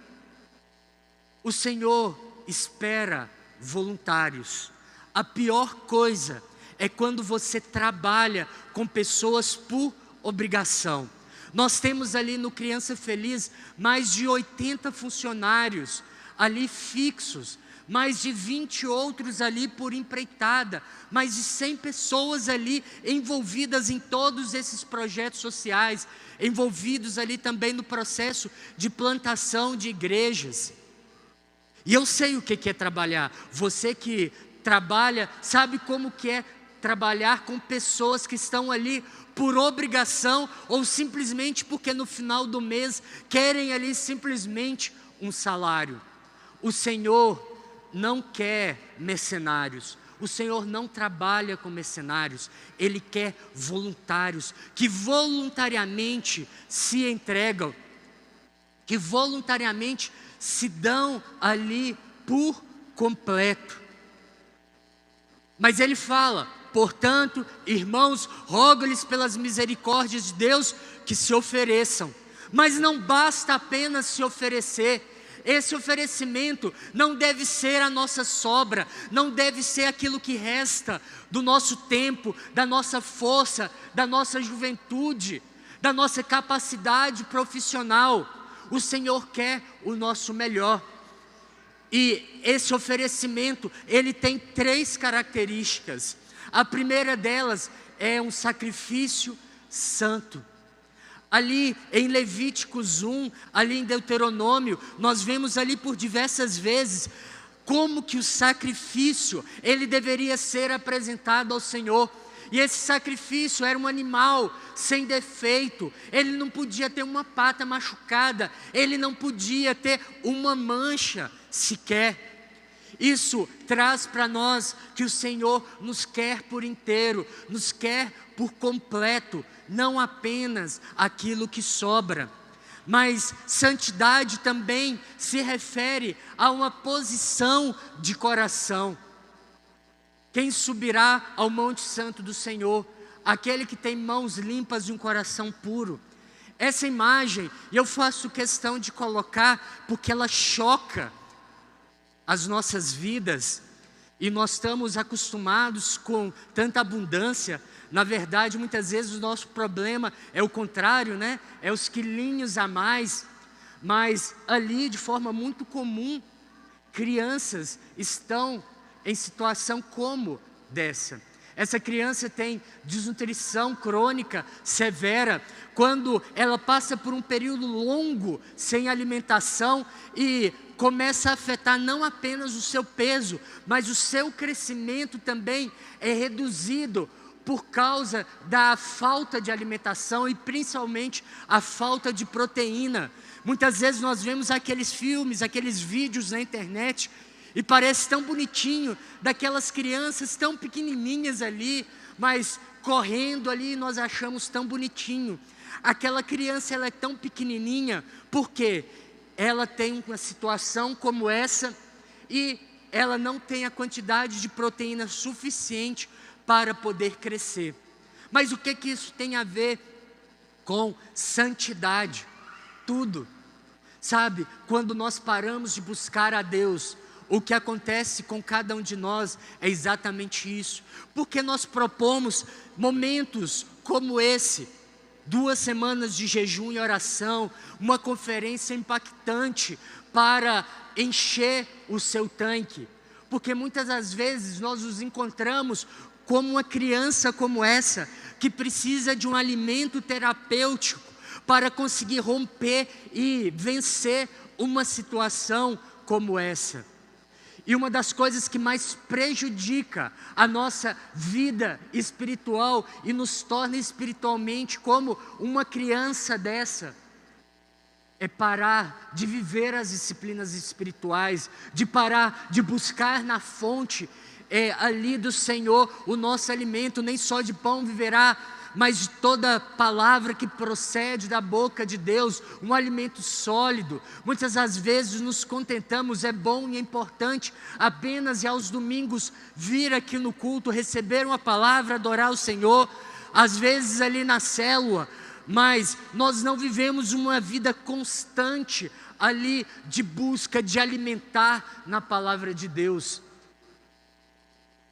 O Senhor espera voluntários. A pior coisa é quando você trabalha com pessoas por obrigação. Nós temos ali no Criança Feliz mais de 80 funcionários ali fixos, mais de 20 outros ali por empreitada, mais de 100 pessoas ali envolvidas em todos esses projetos sociais, envolvidos ali também no processo de plantação de igrejas. E eu sei o que é trabalhar. Você que trabalha sabe como que é trabalhar com pessoas que estão ali por obrigação ou simplesmente porque no final do mês querem ali simplesmente um salário. O Senhor não quer mercenários. O Senhor não trabalha com mercenários. Ele quer voluntários que voluntariamente se entregam, que voluntariamente se dão ali por completo. Mas ele fala: portanto, irmãos, rogo-lhes pelas misericórdias de Deus que se ofereçam. Mas não basta apenas se oferecer. Esse oferecimento não deve ser a nossa sobra, não deve ser aquilo que resta do nosso tempo, da nossa força, da nossa juventude, da nossa capacidade profissional. O Senhor quer o nosso melhor. E esse oferecimento, ele tem 3 características. A primeira delas é um sacrifício santo. Ali em Levíticos 1, ali em Deuteronômio, nós vemos ali por diversas vezes como que o sacrifício, ele deveria ser apresentado ao Senhor. E esse sacrifício era um animal sem defeito, ele não podia ter uma pata machucada, ele não podia ter uma mancha sequer. Isso traz para nós que o Senhor nos quer por inteiro, nos quer por completo, não apenas aquilo que sobra. Mas santidade também se refere a uma posição de coração. Quem subirá ao Monte Santo do Senhor? Aquele que tem mãos limpas e um coração puro. Essa imagem eu faço questão de colocar porque ela choca as nossas vidas. e nós estamos acostumados com tanta abundância. Na verdade, muitas vezes o nosso problema é o contrário, né? É os quilinhos a mais. Mas ali, de forma muito comum, crianças estão em situação como dessa. Essa criança tem desnutrição crônica severa, quando ela passa por um período longo sem alimentação e começa a afetar não apenas o seu peso, mas o seu crescimento também é reduzido por causa da falta de alimentação e principalmente a falta de proteína. Muitas vezes nós vemos aqueles filmes, aqueles vídeos na internet e parece tão bonitinho, daquelas crianças tão pequenininhas ali, mas correndo ali nós achamos tão bonitinho. Aquela criança, ela é tão pequenininha porque ela tem uma situação como essa e ela não tem a quantidade de proteína suficiente para poder crescer. Mas o que isso tem a ver com santidade? Tudo. Sabe, quando nós paramos de buscar a Deus, o que acontece com cada um de nós é exatamente isso. Porque nós propomos momentos como esse, 2 semanas de jejum e oração, uma conferência impactante para encher o seu tanque. Porque muitas das vezes nós nos encontramos como uma criança como essa, que precisa de um alimento terapêutico para conseguir romper e vencer uma situação como essa. E uma das coisas que mais prejudica a nossa vida espiritual e nos torna espiritualmente como uma criança dessa, é parar de viver as disciplinas espirituais, de parar de buscar na fonte ali do Senhor o nosso alimento. Nem só de pão viverá, mas de toda palavra que procede da boca de Deus, um alimento sólido. Muitas das vezes nos contentamos, é bom e é importante apenas e aos domingos vir aqui no culto, receber uma palavra, adorar o Senhor, às vezes ali na célula, mas nós não vivemos uma vida constante ali de busca, de alimentar na palavra de Deus.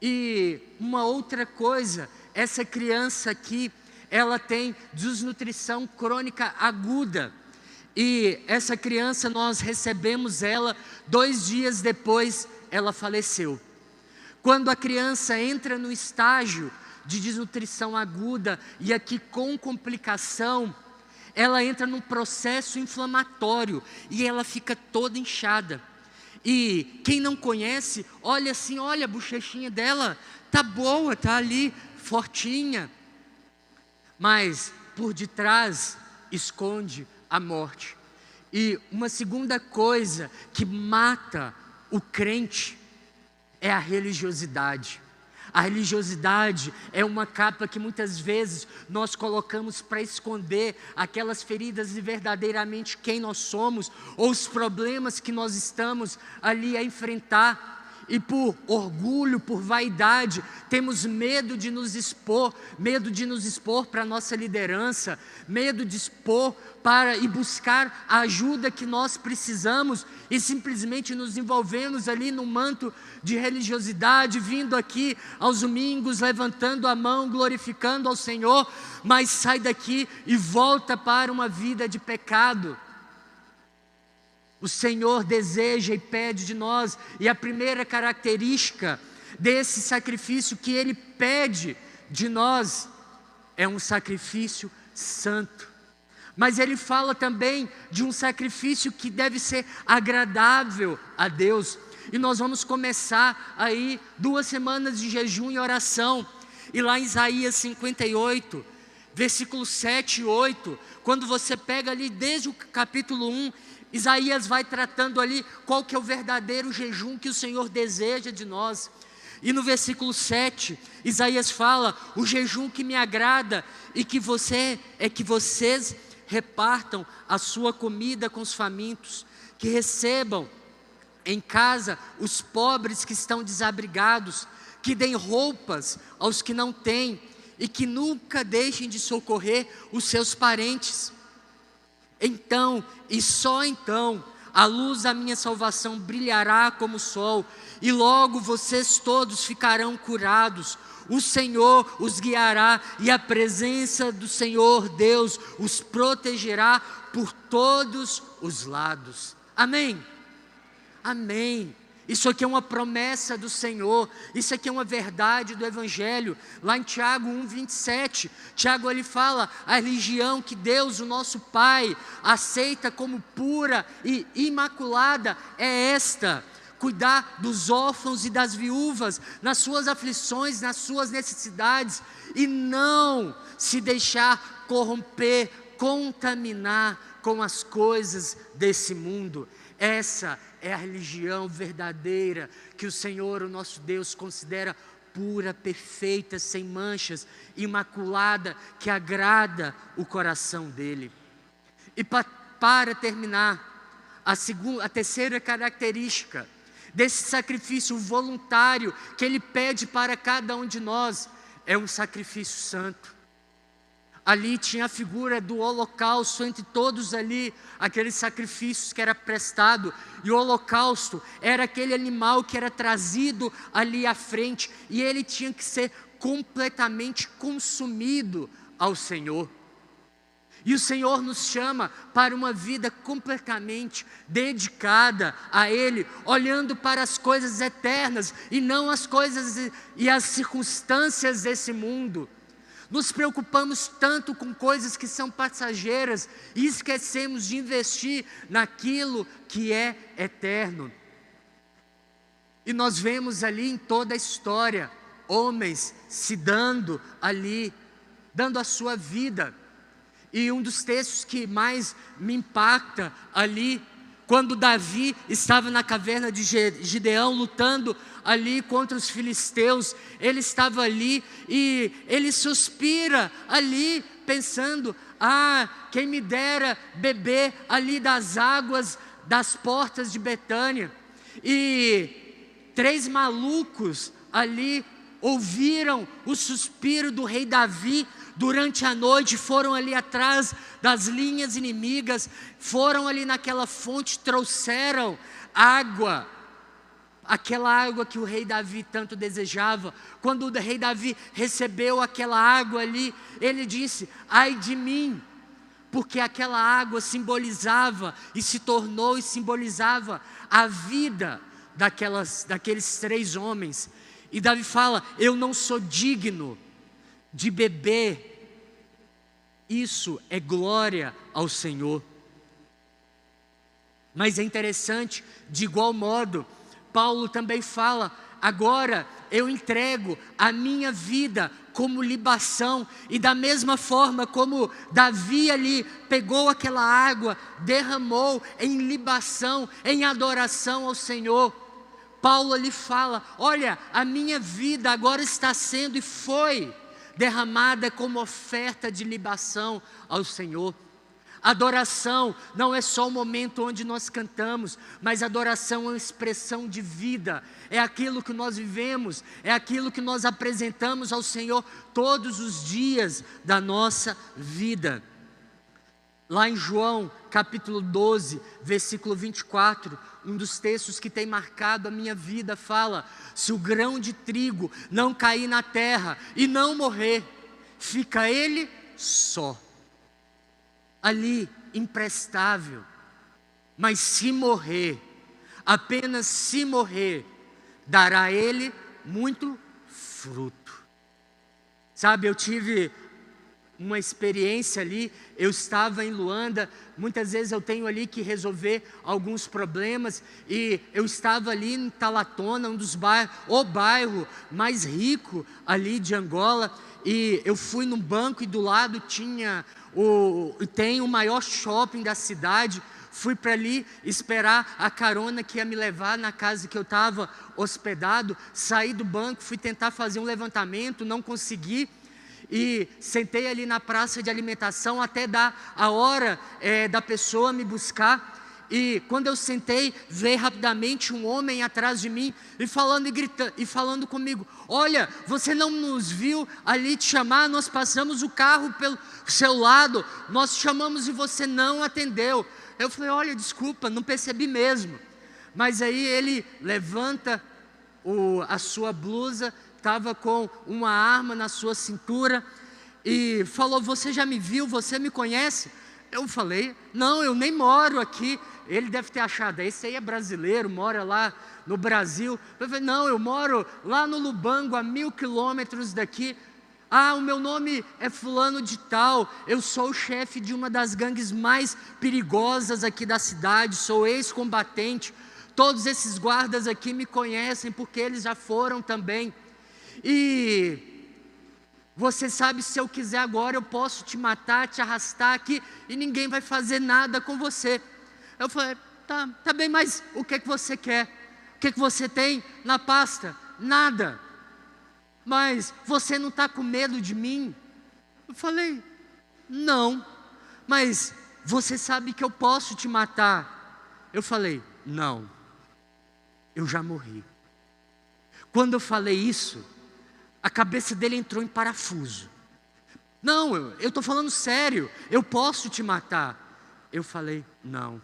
E uma outra coisa, essa criança aqui, ela tem desnutrição crônica aguda. E essa criança, nós recebemos ela, 2 dias depois ela faleceu. Quando a criança entra no estágio de desnutrição aguda, e aqui com complicação, ela entra num processo inflamatório, e ela fica toda inchada. E quem não conhece, olha assim, olha a bochechinha dela, tá boa, tá ali, fortinha. Mas por detrás esconde a morte. E uma segunda coisa que mata o crente é a religiosidade. A religiosidade é uma capa que muitas vezes nós colocamos para esconder aquelas feridas de verdadeiramente quem nós somos, ou os problemas que nós estamos ali a enfrentar. E por orgulho, por vaidade, temos medo de nos expor para a nossa liderança, medo de expor para e buscar a ajuda que nós precisamos, e simplesmente nos envolvemos ali no manto de religiosidade, vindo aqui aos domingos, levantando a mão, glorificando ao Senhor, mas sai daqui e volta para uma vida de pecado. O Senhor deseja e pede de nós, e a primeira característica desse sacrifício que Ele pede de nós é um sacrifício santo. Mas Ele fala também de um sacrifício que deve ser agradável a Deus. E nós vamos começar aí 2 semanas de jejum e oração. E lá em Isaías 58, versículos 7 e 8, quando você pega ali desde o capítulo 1, Isaías vai tratando ali qual que é o verdadeiro jejum que o Senhor deseja de nós. E no versículo 7, Isaías fala: o jejum que me agrada e que vocês repartam a sua comida com os famintos, que recebam em casa os pobres que estão desabrigados, que deem roupas aos que não têm, e que nunca deixem de socorrer os seus parentes. Então, e só então, A luz da minha salvação brilhará como o sol, e logo vocês todos ficarão curados. O Senhor os guiará, e a presença do Senhor Deus os protegerá por todos os lados. Amém? Amém. Isso aqui é uma promessa do Senhor, isso aqui é uma verdade do Evangelho. Lá em Tiago 1,27, Tiago ele fala: a religião que Deus, o nosso Pai, aceita como pura e imaculada é esta: cuidar dos órfãos e das viúvas, nas suas aflições, nas suas necessidades, e não se deixar corromper, contaminar com as coisas desse mundo. Essa é a religião verdadeira que o Senhor, o nosso Deus, considera pura, perfeita, sem manchas, imaculada, que agrada o coração dele. E para terminar, a terceira característica desse sacrifício voluntário que ele pede para cada um de nós é um sacrifício santo. Ali tinha a figura do holocausto, entre todos ali, aqueles sacrifícios que era prestado, e o holocausto era aquele animal que era trazido ali à frente, e ele tinha que ser completamente consumido ao Senhor. E o Senhor nos chama para uma vida completamente dedicada a Ele, olhando para as coisas eternas, e não as coisas e as circunstâncias desse mundo. Nos preocupamos tanto com coisas que são passageiras e esquecemos de investir naquilo que é eterno. E nós vemos ali em toda a história, homens se dando ali, dando a sua vida. E um dos textos que mais me impacta ali, quando Davi estava na caverna de Gideão, lutando ali contra os filisteus, ele estava ali e ele suspira ali, pensando: quem me dera beber ali das águas das portas de Betânia. E 3 malucos ali ouviram o suspiro do rei Davi durante a noite, foram ali atrás das linhas inimigas, foram ali naquela fonte, trouxeram água, aquela água que o rei Davi tanto desejava. Quando o rei Davi recebeu aquela água ali, ele disse: ai de mim, porque aquela água simbolizava e se tornou e simbolizava a vida daqueles 3 homens. E Davi fala: eu não sou digno de beber. Isso é glória ao Senhor. Mas é interessante, de igual modo, Paulo também fala: agora eu entrego a minha vida como libação. E da mesma forma como Davi ali pegou aquela água, derramou em libação, em adoração ao Senhor, Paulo ali fala: olha, a minha vida agora está sendo e foi derramada como oferta de libação ao Senhor. Adoração não é só o momento onde nós cantamos, mas adoração é uma expressão de vida, é aquilo que nós vivemos, é aquilo que nós apresentamos ao Senhor todos os dias da nossa vida. Lá em João capítulo 12, versículo 24, um dos textos que tem marcado a minha vida, fala: se o grão de trigo não cair na terra e não morrer, fica ele só, ali, imprestável. Mas se morrer, apenas se morrer, dará ele muito fruto. Sabe, eu tive uma experiência ali, eu estava em Luanda, muitas vezes eu tenho ali que resolver alguns problemas, e eu estava ali em Talatona, um dos bairros, o bairro mais rico ali de Angola, e eu fui num banco e do lado tem o maior shopping da cidade. Fui para ali esperar a carona que ia me levar na casa que eu estava hospedado. Saí do banco, fui tentar fazer um levantamento, não consegui. E sentei ali na praça de alimentação até dar a hora da pessoa me buscar. E quando eu sentei, veio rapidamente um homem atrás de mim e falando comigo: olha, você não nos viu ali te chamar, nós passamos o carro pelo seu lado, nós te chamamos e você não atendeu. Eu falei, olha, desculpa, não percebi mesmo. Mas aí ele levanta a sua blusa, estava com uma arma na sua cintura e falou, você já me viu, você me conhece? Eu falei, não, eu nem moro aqui. Ele deve ter achado, esse aí é brasileiro, mora lá no Brasil. Eu falei, não, eu moro lá no Lubango, a 1000 quilômetros daqui. Ah, o meu nome é fulano de tal, eu sou o chefe de uma das gangues mais perigosas aqui da cidade, sou ex-combatente. Todos esses guardas aqui me conhecem porque eles já foram também. E você sabe, se eu quiser agora eu posso te matar, te arrastar aqui e ninguém vai fazer nada com você. Eu falei, tá bem, mas o que você quer? O que você tem na pasta? Nada. Mas você não está com medo de mim? Eu falei, não. Mas você sabe que eu posso te matar? Eu falei, não. Eu já morri. Quando eu falei isso, a cabeça dele entrou em parafuso. Não, eu estou falando sério, eu posso te matar. Eu falei, não,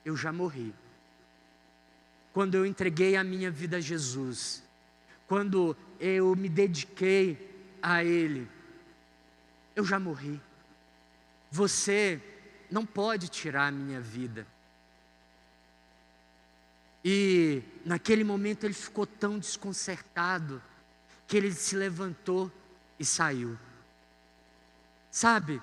eu já morri. Quando eu entreguei a minha vida a Jesus, quando eu me dediquei a Ele, eu já morri. Você não pode tirar a minha vida. E naquele momento ele ficou tão desconcertado que ele se levantou e saiu. Sabe,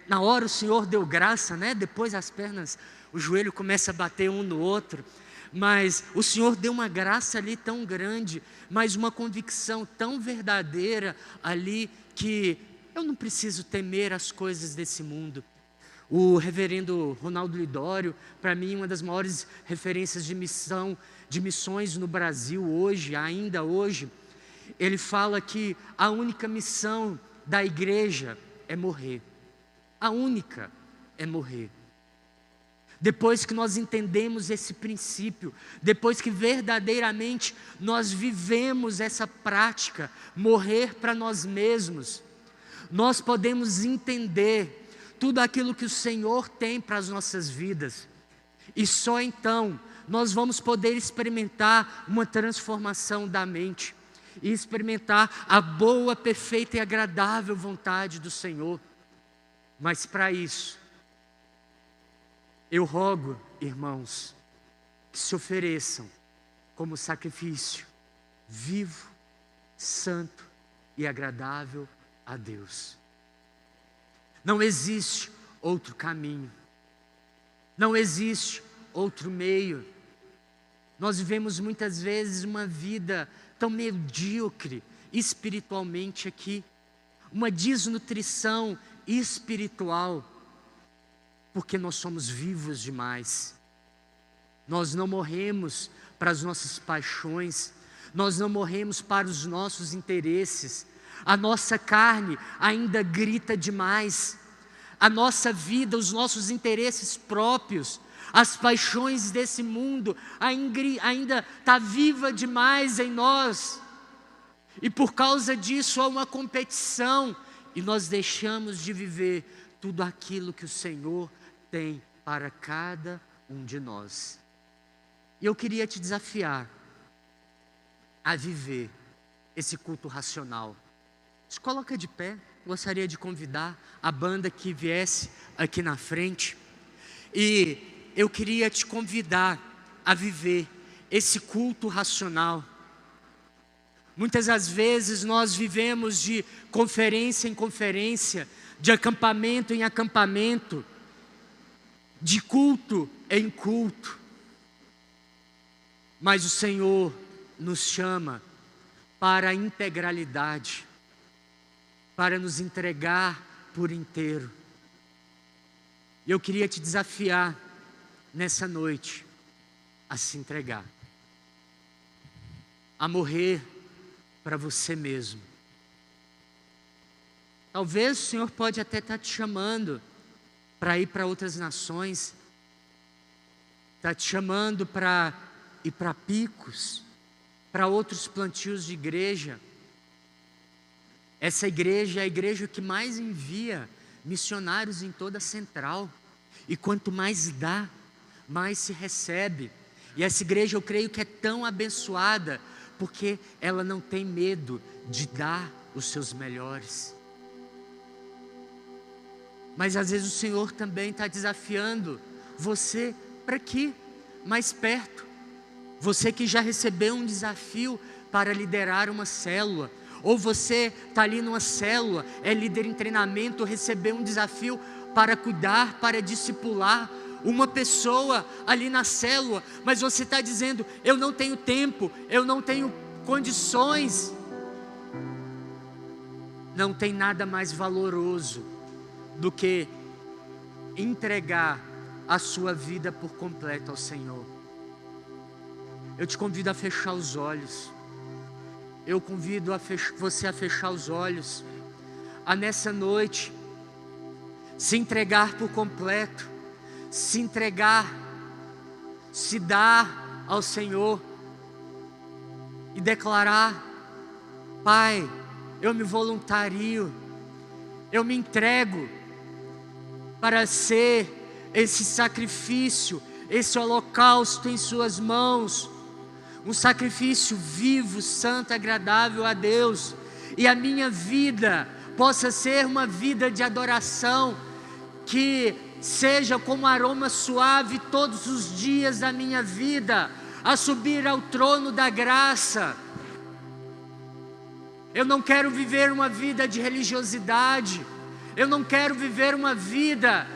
na hora o Senhor deu graça, né? Depois as pernas, o joelho começa a bater um no outro. Mas o Senhor deu uma graça ali tão grande, mas uma convicção tão verdadeira ali, que eu não preciso temer as coisas desse mundo. O reverendo Ronaldo Lidório, para mim, uma das maiores referências de missões no Brasil hoje, ainda hoje, ele fala que a única missão da igreja é morrer. A única é morrer. Depois que nós entendemos esse princípio, depois que verdadeiramente nós vivemos essa prática, morrer para nós mesmos, nós podemos entender tudo aquilo que o Senhor tem para as nossas vidas. E só então nós vamos poder experimentar uma transformação da mente e experimentar a boa, perfeita e agradável vontade do Senhor. Mas para isso, eu rogo, irmãos, que se ofereçam como sacrifício vivo, santo e agradável a Deus. Não existe outro caminho, não existe outro meio. Nós vivemos muitas vezes uma vida tão medíocre espiritualmente aqui, uma desnutrição espiritual, porque nós somos vivos demais. Nós não morremos para as nossas paixões, nós não morremos para os nossos interesses. A nossa carne ainda grita demais. A nossa vida, os nossos interesses próprios, as paixões desse mundo ainda está viva demais em nós. E por causa disso há uma competição e nós deixamos de viver tudo aquilo que o Senhor tem para cada um de nós. E eu queria te desafiar a viver esse culto racional. Se coloca de pé, gostaria de convidar a banda que viesse aqui na frente. E eu queria te convidar a viver esse culto racional. Muitas das vezes nós vivemos de conferência em conferência, de acampamento em acampamento, de culto em culto. Mas o Senhor nos chama para a integralidade, para nos entregar por inteiro. E eu queria te desafiar nessa noite a se entregar, a morrer para você mesmo. Talvez o Senhor pode até estar te chamando para ir para outras nações, está te chamando para ir para Picos, para outros plantios de igreja. Essa igreja é a igreja que mais envia missionários em toda a Central. E quanto mais dá, mais se recebe. E essa igreja, eu creio que é tão abençoada, porque ela não tem medo de dar os seus melhores. Mas às vezes o Senhor também está desafiando você para aqui, mais perto. Você que já recebeu um desafio para liderar uma célula, ou você está ali numa célula, é líder em treinamento, recebeu um desafio para cuidar, para discipular uma pessoa ali na célula, mas você está dizendo: eu não tenho tempo, eu não tenho condições. Não tem nada mais valoroso do que entregar a sua vida por completo ao Senhor. Eu te convido a fechar os olhos. Eu convido você a fechar os olhos, a nessa noite se entregar por completo, se entregar, se dar ao Senhor e declarar: Pai, eu me voluntario, eu me entrego para ser esse sacrifício, esse holocausto em suas mãos, um sacrifício vivo, santo, agradável a Deus, e a minha vida possa ser uma vida de adoração, que seja como aroma suave todos os dias da minha vida, a subir ao trono da graça. Eu não quero viver uma vida de religiosidade, eu não quero viver uma vida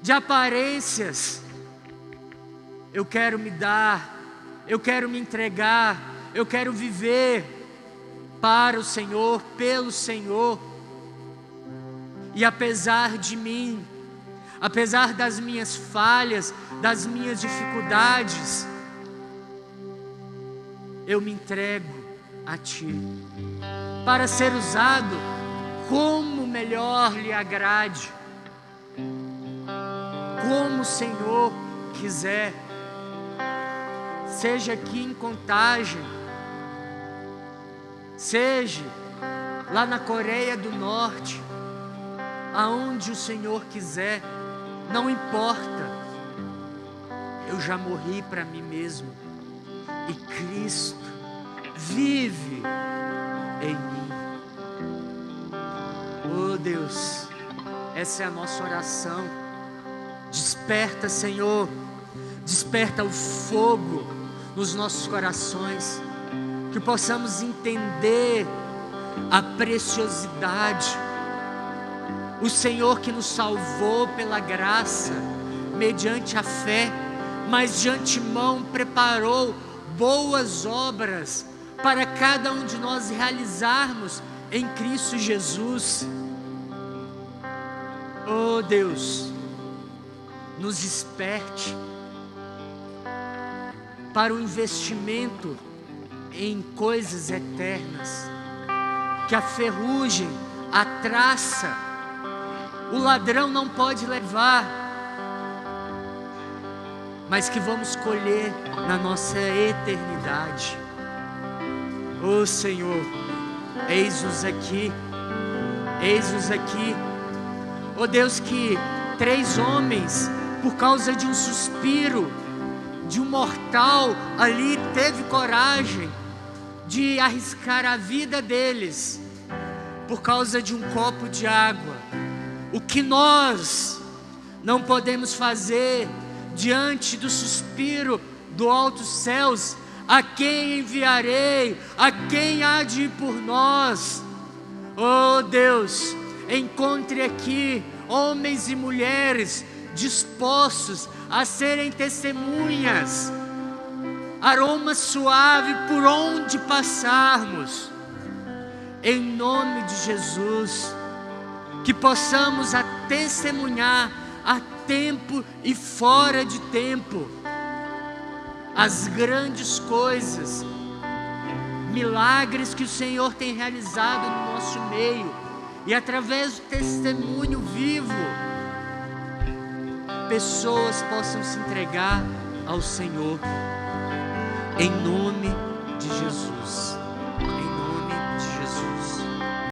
de aparências. Eu quero me dar, eu quero me entregar, eu quero viver para o Senhor, pelo Senhor. E apesar de mim, apesar das minhas falhas, das minhas dificuldades, eu me entrego a Ti, para ser usado como melhor lhe agrade, como o Senhor quiser. Seja aqui em Contagem, seja lá na Coreia do Norte, aonde o Senhor quiser, não importa. Eu já morri para mim mesmo e Cristo vive em mim. Oh Deus, essa é a nossa oração. Desperta, Senhor, desperta o fogo nos nossos corações, que possamos entender a preciosidade, o Senhor que nos salvou pela graça, mediante a fé, mas de antemão preparou boas obras para cada um de nós realizarmos em Cristo Jesus. Oh Deus, nos desperte para o investimento em coisas eternas, que a ferrugem, a traça, o ladrão não pode levar, mas que vamos colher na nossa eternidade. Oh Senhor, eis-nos aqui, eis-nos aqui. Oh Deus, que 3 homens, por causa de um suspiro de um mortal ali, teve coragem de arriscar a vida deles por causa de um copo de água. O que nós não podemos fazer diante do suspiro do altos céus? A quem enviarei? A quem há de ir por nós? Oh Deus, encontre aqui homens e mulheres dispostos a serem testemunhas, aroma suave por onde passarmos, em nome de Jesus, que possamos a testemunhar a tempo e fora de tempo as grandes coisas, milagres que o Senhor tem realizado no nosso meio, e através do testemunho vivo, pessoas possam se entregar ao Senhor, em nome de Jesus.